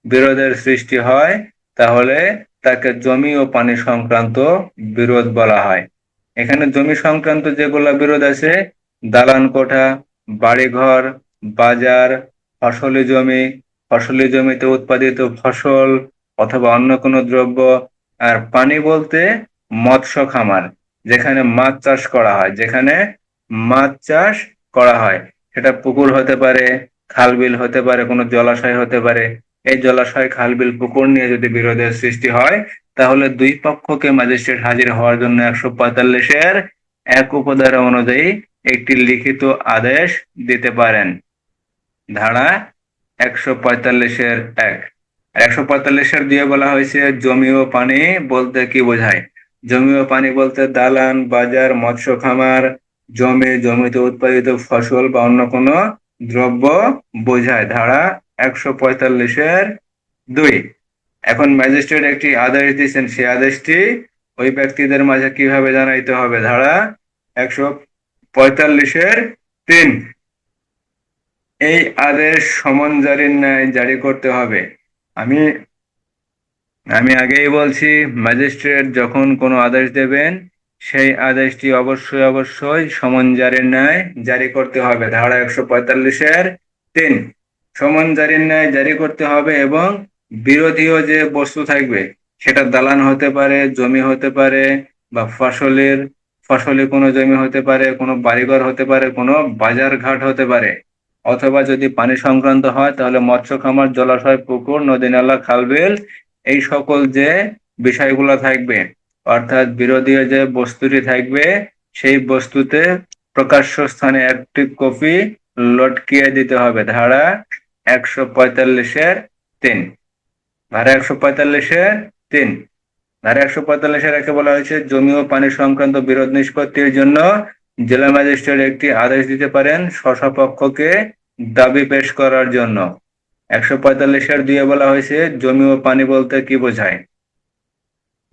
বিরোধের সৃষ্টি হয় তাহলে তাকে জমি ও পানি সংক্রান্ত বিরোধ বলা হয়। এখানে জমি সংক্রান্ত যেগুলা বিরোধ আছে, দালান কোঠা, বাড়িঘর, বাজার, ফসলি জমি, ফসলি জমিতে উৎপাদিত ফসল অথবা অন্য কোনো দ্রব্য, আর পানি বলতে মৎস্য খামার, যেখানে মাছ চাষ করা হয়, সেটা পুকুর হতে পারে, খাল বিল হতে পারে, কোনো জলাশয় হতে পারে। এই জলাশয়, খাল বিল, পুকুর নিয়ে যদি বিরোধের সৃষ্টি হয় তাহলে দুই পক্ষকে ম্যাজিস্ট্রেট হাজির হওয়ার জন্য 145-1 উপধারা অনুযায়ী একটি লিখিত আদেশ দিতে পারেন। ধারা 145-1। 145-2 বলা হয়েছে জমি ও পানি বলতে কি বোঝায়। জমি ও পানি বলতে দালান, বাজার, মৎস্য খামার, জমি, জমিতে উৎপাদিত ফসল বা অন্য কোনো দ্রব্য বোঝায়। ধারা 145-2। এখন ম্যাজিস্ট্রেট একটি আদেশ দিয়েছেন, সেই আদেশটি ওই ব্যক্তিদের মাঝে কিভাবে জানাইতে হবে? ধারা 145-3। এই আদেশ সমন জারির ন্যায় জারি করতে হবে। আমি আমি আগেই বলছি, ম্যাজিস্ট্রেট যখন কোনো আদেশ দেবেন সেই আদেশটি অবশ্যই অবশ্যই সমন জারির ন্যায় জারি করতে হবে। ধারা 145-3 সমন জারির ন্যায় জারি করতে হবে, এবং বিরোধীয় যে বস্তু থাকবে সেটা দালান হতে পারে, জমি হতে পারে, বা ফসলি কোনো জমি হতে পারে, কোনো বাড়িঘর হতে পারে, কোনো বাজার ঘাট হতে পারে, অথবা যদি পানি সংক্রান্ত হয় তাহলে মৎস্য খামার, জলাশয়, পুকুর, নদী, নালা, খাল, বিল, এই সকল যে বিষয়গুলো থাকবে, অর্থাৎ বিরোধীয় যে বস্তুটি থাকবে সেই বস্তুতে প্রকাশ্য স্থানে একটি কপি লটকিয়ে দিতে হবে। ধারা 145-3। ধারা 145-3। ধারা 145-1 বলা হয়েছে, জমি ও পানি সংক্রান্ত বিরোধ নিষ্পত্তির জন্য জেলা ম্যাজিস্ট্রেট একটি আদেশ দিতে পারেন স্বপক্ষকে দাবি পেশ করার জন্য। 145-2 বলা হয়েছে, জমি ও পানি বলতে কি বোঝায়।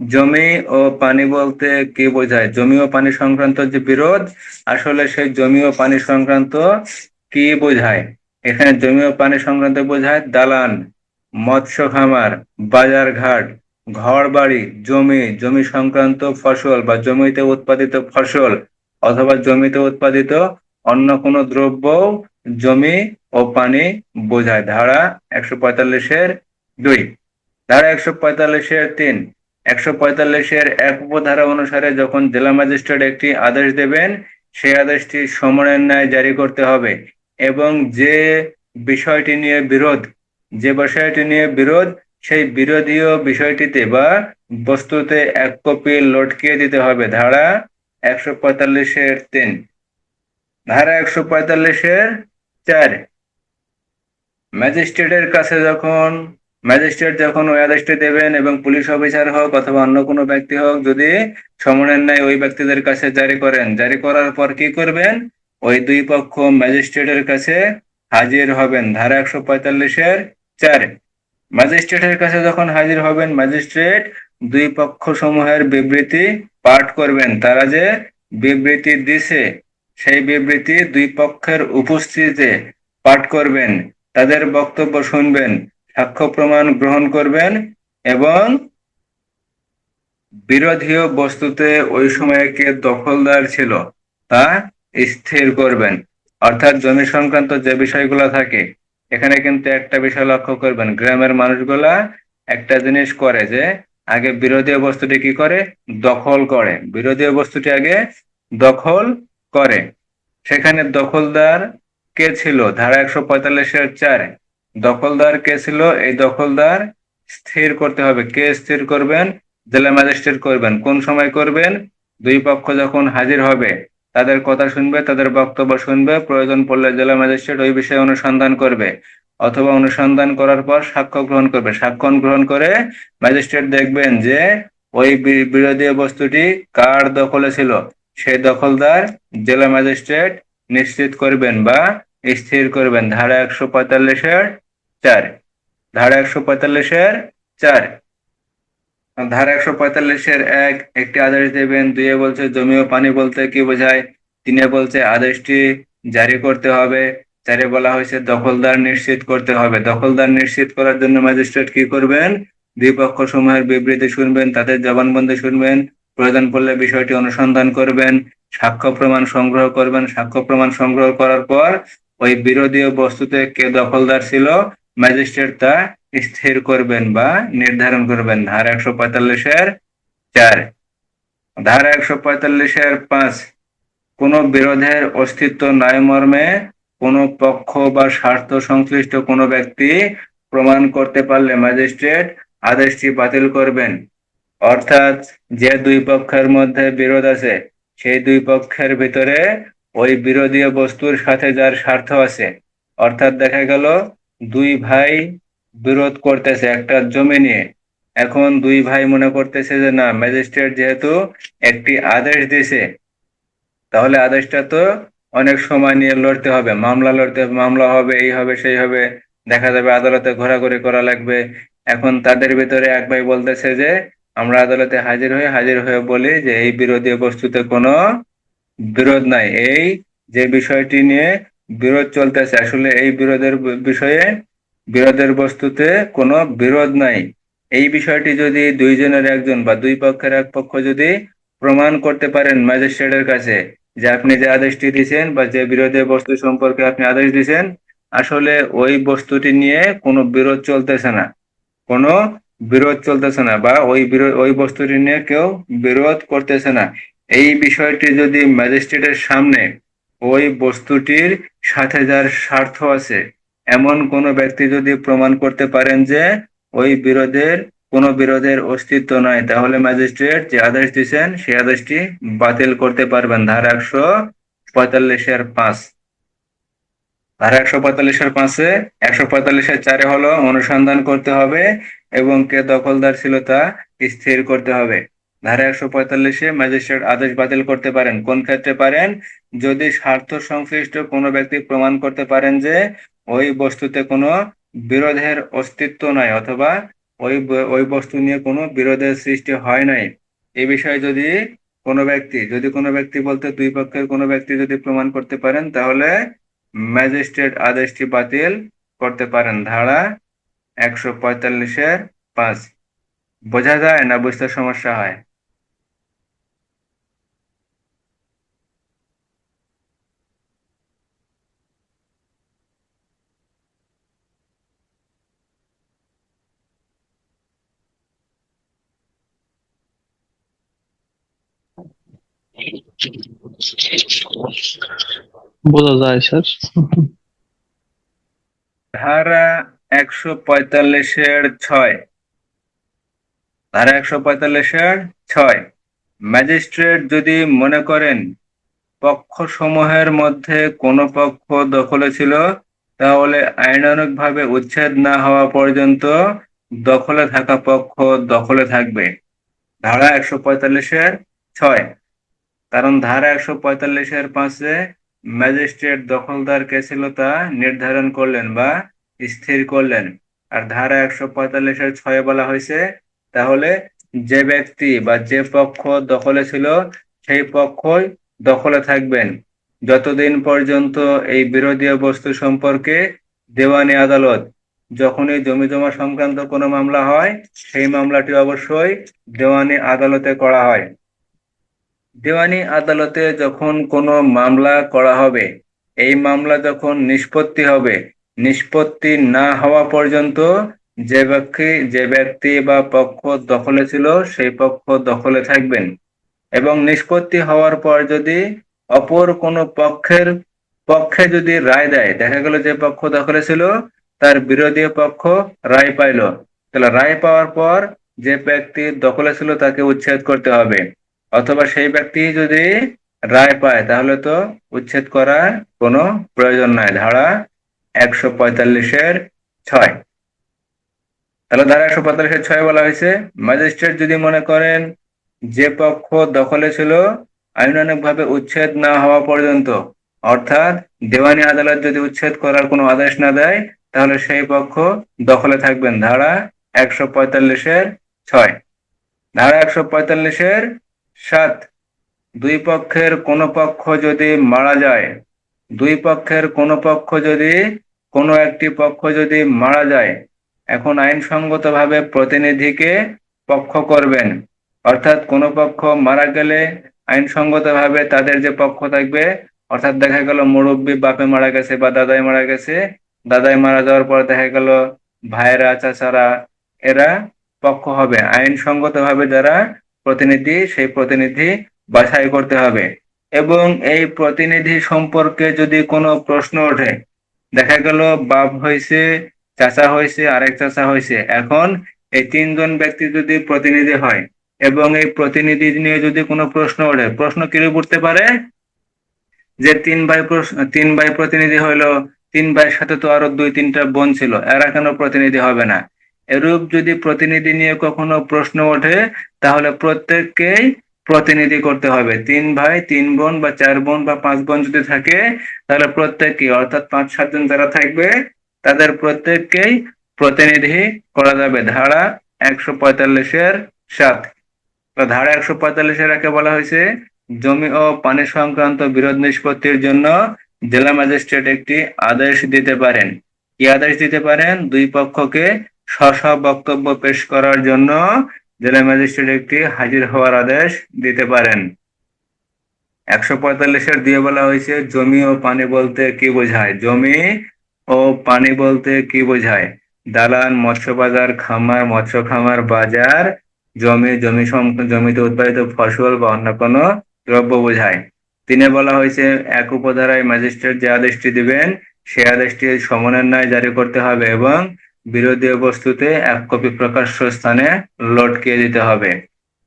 জমি ও পানি বলতে কি বোঝায়, জমি ও পানি সংক্রান্ত যে বিরোধ, আসলে সেই জমি ও পানি সংক্রান্ত কি বোঝায়। এখানে জমি ও পানি সংক্রান্ত বোঝায় দালান, মৎস্য খামার, বাজার ঘাট, ঘর বাড়ি, জমি সংক্রান্ত ফসল বা জমিতে উৎপাদিত ফসল, অথবা জমিতে উৎপাদিত অন্য কোনো দ্রব্য জমি ও পানি বোঝায়। ধারা 145-2। ধারা 145-3। 145-1 উপধারা অনুসারে যখন জেলা ম্যাজিস্ট্রেট একটি আদেশ দেবেন সেই আদেশটি সমনের ন্যায় জারি করতে হবে, এবং যে বিষয়টি নিয়ে বিরোধ সেই বিরোধীয় বিষয়টিতে বা বস্তুতে এক কপি লটকিয়ে দিতে হবে। ধারা 145-3। ধারা 145-4। ম্যাজিস্ট্রেটের কাছে যখন ম্যাজিস্ট্রেট যখন ওই আদেশটি দেবেন, এবং পুলিশ অফিসার হোক অথবা অন্য কোনো ব্যক্তি হোক যদি সমনের ন্যায় ওই ব্যক্তিদের কাছে জারি করেন, জারি করার পর কি করবেন, ওই দুই পক্ষ ম্যাজিস্ট্রেটের কাছে হাজির হবেন। ধারা 145-4। ম্যাজিস্ট্রেটের কাছে যখন হাজির হবেন, ম্যাজিস্ট্রেট দুই পক্ষ সমূহের বিবৃতি পাঠ করবেন। তারা যে বিবৃতি দিছে সেই বিবৃতি দুই পক্ষের উপস্থিতিতে পাঠ করবেন, তাদের বক্তব্য শুনবেন, সাক্ষ্য প্রমাণ গ্রহণ করবেন, এবং বিরোধীয় বস্তুতে ওই সময়ে কে দখলদার ছিল তা স্থির করবেন। অর্থাৎ জমি সংক্রান্ত যে বিষয়গুলো থাকে, এখানে কিন্তু একটা বিষয় লক্ষ্য করবেন, গ্রামের মানুষগুলা একটা জিনিস করে যে আগে বিরোধীয় বস্তুটি কি করে, দখল করে। বিরোধীয় বস্তুটি আগে দখল করে। সেখানে দখলদার কে ছিল, ধারা 145-4। দখলদার কে ছিল, এই দখলদার স্থির করতে হবে। কে স্থির করবেন, জেলা ম্যাজিস্ট্রেট করবেন। কোন সময় করবেন, দুই পক্ষ যখন হাজির হবে তাদের কথা শুনবে, তাদের বক্তব্য শুনবে, প্রয়োজন পড়লে জেলা ম্যাজিস্ট্রেট ওই বিষয়ে অনুসন্ধান করবে, অথবা অনুসন্ধান করার পর সাক্ষ্য গ্রহণ করবে। সাক্ষ্য গ্রহণ করে ম্যাজিস্ট্রেট দেখবেন যে ওই বিরোধী বস্তুটি কার দখলে ছিল, সেই দখলদার জেলা ম্যাজিস্ট্রেট নিশ্চিত করবেন বা স্থির করবেন। ধারা 145-4। ধারা 145-4। ধারা 145-1 একটি আদেশ দেবেন। 2 বলছে জমি ও পানি বলতে কি বোঝায়। 3 বলছে আদেশটি জারি করতে হবে। 4 বলা হয়েছে দখলদার নিশ্চিত করতে হবে। দখলদার নিশ্চিত করার জন্য ম্যাজিস্ট্রেট কি করবেন, দুই পক্ষ সমূহের বিবৃতি শুনবেন, তাদের জবানবন্দি শুনবেন, প্রয়োজন পড়লে বিষয়টি অনুসন্ধান করবেন, সাক্ষ্য প্রমাণ সংগ্রহ করবেন। সাক্ষ্য প্রমাণ সংগ্রহ করার পর ওই বিরোধীয় বস্তুতে কে দখলদার ছিল ম্যাজিস্ট্রেট তা স্থির করবেন বা নির্ধারণ করবেন। ধারা 145-4। ধারা 145-5। কোনো বিরোধের অস্তিত্ব নাই মর্মে কোনো পক্ষ বা স্বার্থ সংশ্লিষ্ট কোনো ব্যক্তি প্রমাণ করতে পারলে ম্যাজিস্ট্রেট আদেশটি বাতিল করবেন। অর্থাৎ যে দুই পক্ষের মধ্যে বিরোধ আছে সেই দুই পক্ষের ভিতরে ওই বিরোধী বস্তুর সাথে যার স্বার্থ আছে, অর্থাৎ দেখা গেল দুই ভাই বিরোধ করতেছে একটা জমি নিয়ে। এখন দুই ভাই মনে করতেছে যে না, ম্যাজিস্ট্রেট যেহেতু একটি আদেশ দিয়েছে তাহলে আদেশটা তো অনেক সময় নিয়ে লড়তে হবে, মামলা লড়তে হবে, মামলা হবে, এই হবে সেই হবে, দেখা যাবে আদালতে ঘোরাঘুরি করা লাগবে। এখন তাদের ভিতরে এক ভাই বলতেছে যে আমরা আদালতে হাজির হয়ে বলি যে এই বিরোধী বস্তুতে কোনো বিরোধ নাই, এই যে বিষয়টি নিয়ে বিরোধ চলতেছে, আসলে এই বিরোধের বিষয়ে বিরোধের বস্তুতে কোনো বিরোধ নাই। এই বিষয়টি যদি দুইজনের একজন বা দুই পক্ষের এক পক্ষ যদি প্রমাণ করতে পারেন ম্যাজিস্ট্রেটের কাছে যে আপনি যে আদেশটি দিয়েছেন বা যে বিরোধের বস্তু সম্পর্কে আপনি আদেশ দিয়েছেন আসলে ওই বস্তুটি নিয়ে কোনো বিরোধ চলতেছে না, কোনো বিরোধ চলতেছে না, বা ওই বস্তুটি নিয়ে কেউ বিরোধ করতেছে না, এই বিষয়টি যদি ম্যাজিস্ট্রেটের সামনে ওই বস্তুটির সাথে যার স্বার্থ আছে এমন কোনো ব্যক্তি যদি প্রমাণ করতে পারেন যে ওই কোনো বিরোধের অস্তিত্ব নাই, তাহলে ম্যাজিস্ট্রেট যে আদেশ দিয়েছেন সেই আদেশটি বাতিল করতে পারবেন। ধারা 145-5। ধারা 145-5-এ 145-4 হলো অনুসন্ধান করতে হবে এবং কে দখলদার ছিল তা স্থির করতে হবে। ধারা 145-এ ম্যাজিস্ট্রেট আদেশ বাতিল করতে পারেন কোন ক্ষেত্রে পারেন? যদি স্বার্থ সংশ্লিষ্ট কোনো ব্যক্তি প্রমাণ করতে পারেন যে ওই বস্তুতে কোনো বিরোধের অস্তিত্ব নাই, অথবা ওই বস্তু নিয়ে কোনো বিরোধের সৃষ্টি হয় নাই। এই বিষয়ে যদি কোনো ব্যক্তি বলতে দুই পক্ষের কোনো ব্যক্তি যদি প্রমাণ করতে পারেন তাহলে ম্যাজিস্ট্রেট আদেশটি বাতিল করতে পারেন। ধারা 145-5। বোঝা যায় না বুঝতে সমস্যা হয়? বোঝা যায় স্যার। ধারা 145-6। ধারা 145-6, ম্যাজিস্ট্রেট যদি মনে করেন পক্ষসমূহের মধ্যে কোনো পক্ষ দখলে ছিল তাহলে আইনানুগভাবে উচ্ছেদ না হওয়া পর্যন্ত দখলে থাকা পক্ষ দখলে থাকবে। ধারা 145-6। কারণ ধারা 145-5-এ ম্যাজিস্ট্রেট দখলদার কে ছিল তা নির্ধারণ করলেন বা স্থির করলেন। আর ধারা 145-6 বলা হয়েছে তাহলে যে ব্যক্তি বা যে পক্ষ দখলে ছিল সেই পক্ষই দখলে থাকবেন যতদিন পর্যন্ত এই বিরোধী বস্তু সম্পর্কে দেওয়ানি আদালত, যখনই জমি জমা সংক্রান্ত কোনো মামলা হয় সেই মামলাটি অবশ্যই দেওয়ানি আদালতে করা হয়। দেওয়ানি আদালতে যখন কোনো মামলা করা হবে, এই মামলা যখন নিষ্পত্তি হবে, নিষ্পত্তি না হওয়া পর্যন্ত যে ব্যক্তি বা পক্ষ দখলে ছিল সেই পক্ষ দখলে থাকবেন। এবং নিষ্পত্তি হওয়ার পর যদি অপর কোনো পক্ষের পক্ষে যদি রায় দেয়, দেখা গেল যে পক্ষ দখলে ছিল তার বিরোধী পক্ষ রায় পাইলো, তাহলে রায় পাওয়ার পর যে ব্যক্তি দখলে ছিল তাকে উচ্ছেদ করতে হবে। অথবা সেই ব্যক্তি যদি রায় পায় তাহলে তো উচ্ছেদ করার কোনো প্রয়োজন নাই। ধারা 145-6। তাহলে ধারা 145-6 বলা হয়েছে ম্যাজিস্ট্রেট যদি মনে করেন যে পক্ষ দখলে ছিল আইনানুগভাবে উচ্ছেদ না হওয়া পর্যন্ত, অর্থাৎ দেওয়ানি আদালত যদি উচ্ছেদ করার কোনো আদেশ না দেয় তাহলে সেই পক্ষ দখলে থাকবেন। ধারা 145-6। ধারা 145-7, দুই পক্ষের কোনো পক্ষ যদি মারা যায়, দুই পক্ষের কোনো পক্ষ যদি কোনো একটি পক্ষ যদি মারা যায়, এখন আইনসঙ্গতভাবে প্রতিনিধিকে পক্ষ করবেন। অর্থাৎ কোনো পক্ষ মারা গেলে আইনসঙ্গতভাবে তাদের যে পক্ষ থাকবে, অর্থাৎ দেখা গেল মুরব্বী বাপে মারা গেছে বা দাদাই মারা গেছে, দাদাই মারা যাওয়ার পর দেখা গেল ভাইরা চাচারা এরা পক্ষ হবে। আইনসঙ্গতভাবে যারা প্রতিনিধি সেই প্রতিনিধি বাছাই করতে হবে। এবং এই প্রতিনিধি সম্পর্কে যদি কোনো প্রশ্ন ওঠে, দেখা গেল বাপ হয়েছে, চাচা হয়েছে, আরেক চাচা হয়েছে, এখন এই তিনজন ব্যক্তি যদি প্রতিনিধি হয় এবং এই প্রতিনিধি নিয়ে যদি কোনো প্রশ্ন ওঠে, প্রশ্ন কিরূপ উঠতে পারে যে তিন ভাই প্রতিনিধি হইলো, তিন ভাইয়ের সাথে তো আরো দুই তিনটা বোন ছিল, এরা কেন প্রতিনিধি হবে না? এরূপ যদি প্রতিনিধি নিয়ে কখনো প্রশ্ন ওঠে তাহলে প্রত্যেককেই প্রতিনিধি করতে হবে। তিন ভাই তিন বোন বা চার বোন বা পাঁচ বোন যদি থাকে তাহলে প্রত্যেককে, অর্থাৎ 5-7 জন যারা থাকবে তাদের প্রত্যেককেই প্রতিনিধি করা যাবে। ধারা 145-7। ধারা 145-এ বলা হয়েছে জমি ও পানি সংক্রান্ত বিরোধ নিষ্পত্তির জন্য জেলা ম্যাজিস্ট্রেট একটি আদেশ দিতে পারেন। কি আদেশ দিতে পারেন? দুই পক্ষকে স্ব বক্তব্য পেশ করার জন্য জেলা ম্যাজিস্ট্রেট একটি হাজির হওয়ার আদেশ দিতে পারেন। 145-এর দিয়ে বলা হয়েছে জমি ও পানি বলতে কি বোঝায়? জমি ও পানি বলতে কি বোঝায়? দালান, মৎস্য বাজার, খামার, মৎস্য খামার, বাজার, জমিতে উৎপাদিত ফসল বা অন্য কোনো দ্রব্য বোঝায়। 3-এ বলা হয়েছে এক উপধারায় ম্যাজিস্ট্রেট যে আদেশটি দিবেন সে আদেশটি সমনের ন্যায় জারি করতে হবে এবং বিরোধী বস্তুতে 1 কপি প্রকাশ্য স্থানে লটকিয়ে দিতে হবে।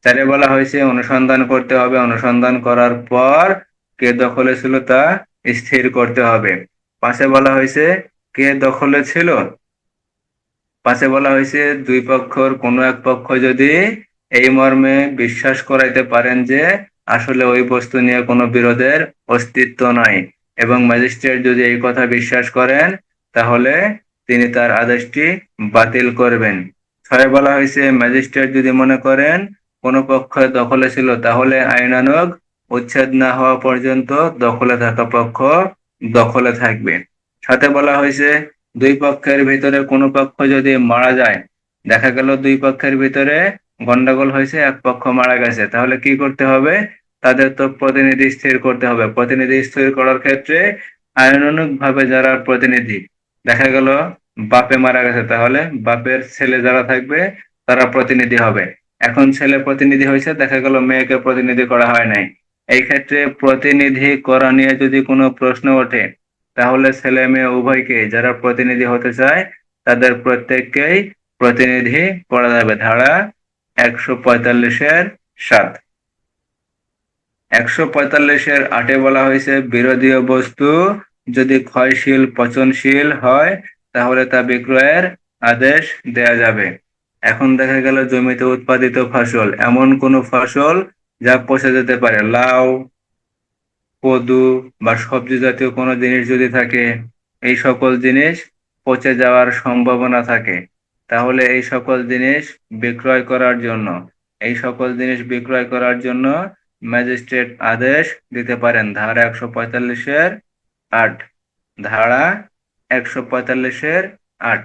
4-এ বলা হয়েছে অনুসন্ধান করতে হবে, অনুসন্ধান করার পর কে দখলে ছিল তা স্থির করতে হবে। 5-এ বলা হয়েছে কে দখলে ছিল। 5-এ বলা হয়েছে দুই পক্ষর কোনো এক পক্ষ যদি এই মর্মে বিশ্বাস করাইতে পারেন যে আসলে ওই বস্তু নিয়ে কোনো বিরোধের অস্তিত্ব নাই এবং ম্যাজিস্ট্রেট যদি এই কথা বিশ্বাস করেন তাহলে তিনি তার আদেশটি বাতিল করবেন। 6-এ বলা হয়েছে ম্যাজিস্ট্রেট যদি মনে করেন কোনো পক্ষ দখলে ছিল তাহলে আইনানুগ উচ্ছেদ না হওয়া পর্যন্ত দখলে থাকা পক্ষ দখলে থাকবে। 7-এ বলা হয়েছে দুই পক্ষের ভিতরে কোনো পক্ষ যদি মারা যায়, দেখা গেল দুই পক্ষের ভিতরে গন্ডগোল হয়েছে, এক পক্ষ মারা গেছে, তাহলে কি করতে হবে? তাদের তো প্রতিনিধি স্থির করতে হবে। প্রতিনিধি স্থির করার ক্ষেত্রে আইনানুগ ভাবে যারা প্রতিনিধি, দেখা গেল বাপে মারা গেছে, তাহলে বাপের ছেলে যারা থাকবে তারা প্রতিনিধি হবে। এখন ছেলে প্রতিনিধি হয়েছে, দেখা গেল মেয়েকে প্রতিনিধি করা হয় নাই। এই ক্ষেত্রে প্রতিনিধি করা নিয়ে যদি কোনো প্রশ্ন ওঠে তাহলে ছেলে মেয়ে উভয়কে যারা প্রতিনিধি হতে চায় তাদের প্রত্যেককেই প্রতিনিধি করা যাবে। ধারা 145-এর 7। 145-এর 8-এ বলা হয়েছে বিরোধী বস্তু যদি ক্ষয়শীল পচনশীল হয় তাহলে তা বিক্রয়ের আদেশ দেয়া যাবে। এখন দেখা গেল জমিতে উৎপাদিত ফসল, এমন কোনো ফসল যা পচে যেতে পারে, লাউ, কদু বা সবজি জাতীয় কোনো জিনিস যদি থাকে, এই সকল জিনিস পচে যাওয়ার সম্ভাবনা থাকে, তাহলে এই সকল জিনিস বিক্রয় করার জন্য ম্যাজিস্ট্রেট আদেশ দিতে পারেন। ধারা 145-এর 8। ধারা 145-এর 8।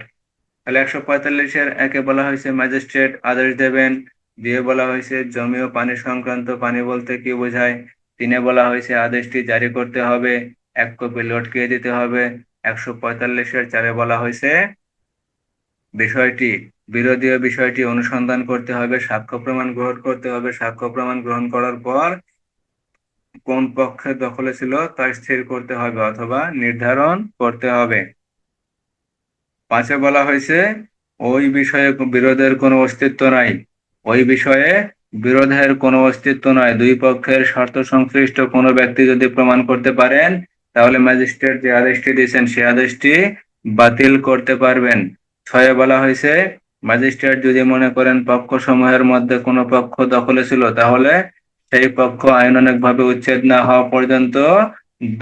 তাহলে 145-এর 1-এ বলা হয়েছে ম্যাজিস্ট্রেট আদেশ দেবেন। 2-এ বলা হয়েছে জমি ও পানি সংক্রান্ত পানি বলতে কি বোঝায়। 3-এ বলা হয়েছে আদেশটি জারি করতে হবে, 1 কপি লটকিয়ে দিতে হবে। 145-এর 4-এ বলা হয়েছে বিষয়টি বিষয়টি অনুসন্ধান করতে হবে, সাক্ষ্য প্রমাণ গ্রহণ করতে হবে। সাক্ষ্য প্রমাণ গ্রহণ করার পর কোন পক্ষের দখলে ছিল তা স্থির করতে হবে অথবা নির্ধারণ করতে হবে। 5-এ বলা হয়েছে ওই বিষয়ে বিরোধের কোনো অস্তিত্ব নাই। ওই বিষয়ে বিরোধের কোনো অস্তিত্ব নয়। দুই পক্ষের স্বার্থ সংশ্লিষ্ট কোনো ব্যক্তি যদি প্রমাণ করতে পারেন তাহলে ম্যাজিস্ট্রেট যে আদেশটি দিয়েছেন সে আদেশটি বাতিল করতে পারবেন। 6-এ বলা হয়েছে ম্যাজিস্ট্রেট যদি মনে করেন পক্ষ সমূহের মধ্যে কোনো পক্ষ দখলে ছিল তাহলে সেই পক্ষ আইনানুগভাবে উচ্ছেদ না হওয়া পর্যন্ত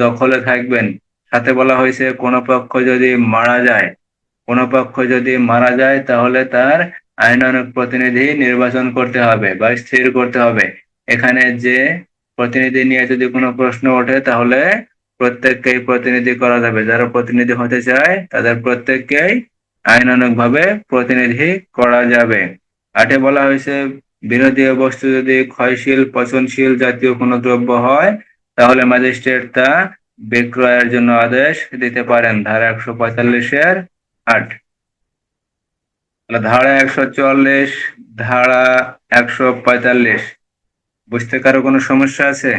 দখলে থাকবেন। সাথে বলা হয়েছে কোনো পক্ষ যদি মারা যায় তাহলে তার আইনানুগ প্রতিনিধি নির্বাচন করতে হবে বা স্থির করতে হবে। এখানে যে প্রতিনিধি নিয়ে যদি কোনো প্রশ্ন ওঠে তাহলে প্রত্যেককেই প্রতিনিধি করা যাবে। যারা প্রতিনিধি হতে চায় তাদের প্রত্যেককেই আইনানুগ ভাবে প্রতিনিধি করা যাবে। 8-এ বলা হয়েছে বিরোধী বস্তু যদি ক্ষয়শীল পচনশীল জাতীয় কোনো দ্রব্য হয় তাহলে ম্যাজিস্ট্রেট তা বিক্রয়ের জন্য আদেশ দিতে পারেন। ধারা 145-এর 8। ধারা 144, ধারা 145 বুঝতে কারো কোনো সমস্যা আছে?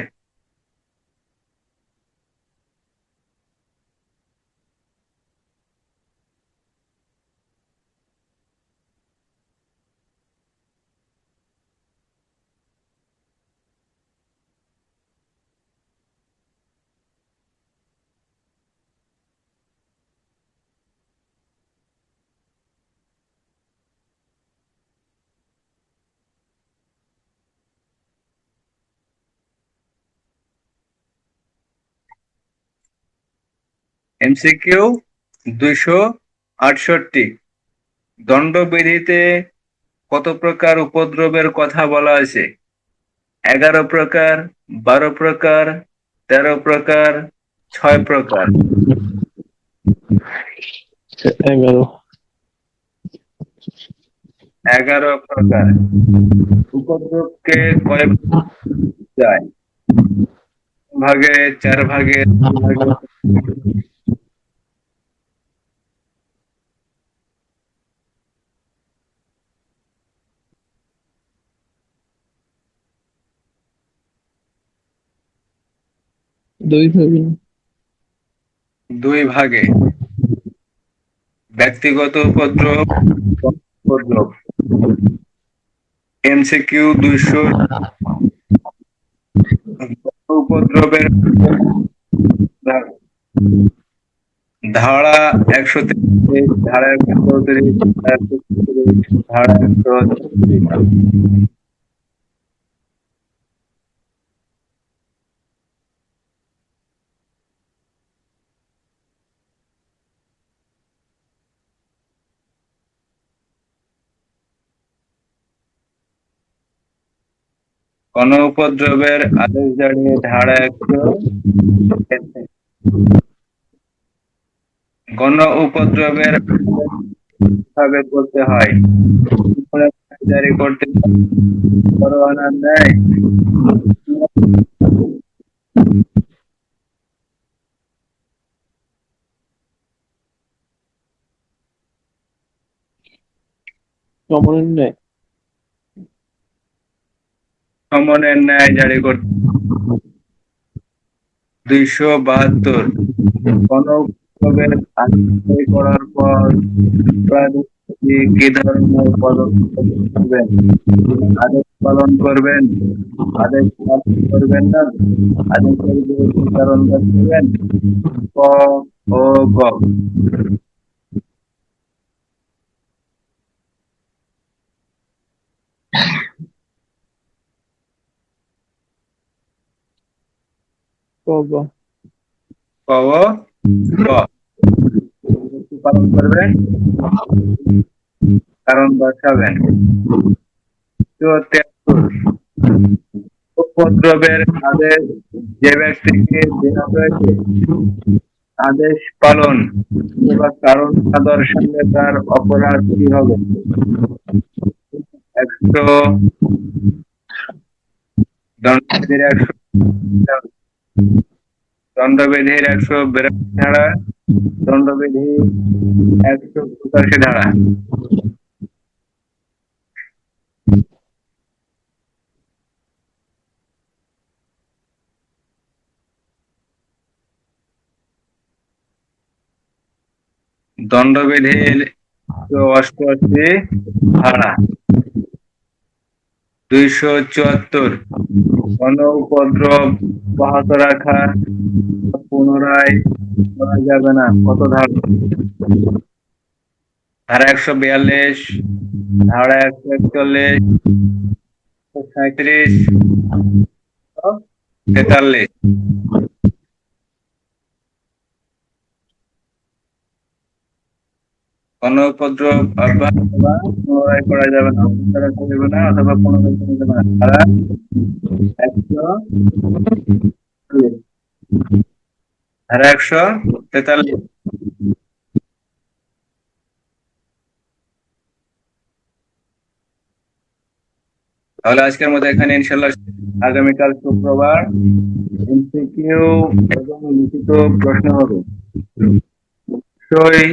এমসিকিউ 268। দণ্ডবিধিতে কত প্রকার উপদ্রবের কথা বলা আছে? 11 প্রকার, 12 প্রকার, 13 প্রকার, 6 প্রকার। 11। 11 প্রকার। উপদ্রবকে কয় যায়? ভাগে, 4 ভাগে, 2 ভাগে? 2 ভাগে। 2 ভাগে। ব্যক্তিগত উপদ্রব, উপদ্রব। এমসিকিউ 200। উপদ্রবের ধারা 133, ধারা 134, ধারা 136, ধারা 136। গণ উপদ্রবের আদেশ জারি ধারা 100। গণ উপদ্রবের আদেশ ভাবে করতে হয়। জারি করতে পরোয়ানা নেয়। সমনের ন্যায়। সমনের ন্যায় জারি করতে। 272 গণ উপদ্রবের আদেশ জারি করার পর অপরাধী কি ধরনের পদক্ষেপ নেবেন? আদেশ পালন করবেন, আদেশ পালন করবেন না, আদেশের বিরুদ্ধে কারণ দেখাবেন। ক ও গ। কব। ক ও গ। পালন করবেন, কারণ দর্শাবেন। 73 উপদ্রবের আদেশ যে ব্যক্তিকে দেওয়া হয়েছে আদেশ পালন বা কারণ না দর্শালে তার অপরাধ কি হবে? 100 দণ্ডবিধির 182 ধারা, দণ্ডবিধি 185 ধারা। দণ্ডবিধির 188 ধারা। 274 গণ উপদ্রব অব্যাহত রাখা পুনরায় করা যাবে না। কত ধারা? ধারা 142, ধারা 141, 137, 43। গণ উপদ্রব অব্যাহত বা পুনরায় করা যাবে না, অপসারণ করিবে না অথবা পুনরায় করা যাবে না। ধারা 143। ধারা 143। তাহলে আজকের মতো এখানে ইনশাল্লাহ। আগামীকাল শুক্রবার এমসিকিউ এবং লিখিত প্রশ্ন হবে। অবশ্যই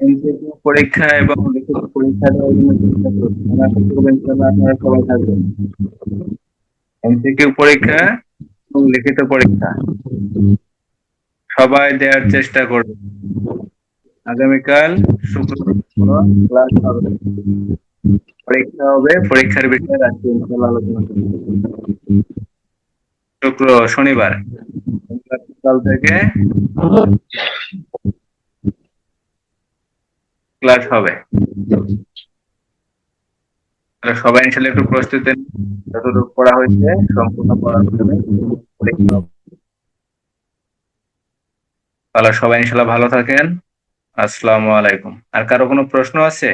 এমসিকিউ পরীক্ষা এবং লিখিত পরীক্ষা দেওয়ার জন্য চেষ্টা করবেন। আশা করব ইনশাল্লাহ আপনারা সবাই থাকবেন। এমসিকিউ পরীক্ষা এবং লিখিত পরীক্ষা সবাই দেওয়ার চেষ্টা করবেন। আগামীকাল শুক্রবার ক্লাস হবে, পরীক্ষা হবে। পরীক্ষার বিষয়ে আজকে ইনশাল্লাহ আলোচনা করব। শনিবার কাল থেকে ক্লাস হবে। সবাই ইনশাল্লাহ একটু প্রস্তুতি যতটুকু পড়া হয়েছে সম্পূর্ণ পড়ার জন্য পরীক্ষা হবে। তাহলে সবাই ইনশাল্লাহ ভালো থাকেন। আসসালামু আলাইকুম। আর কারো কোনো প্রশ্ন আছে?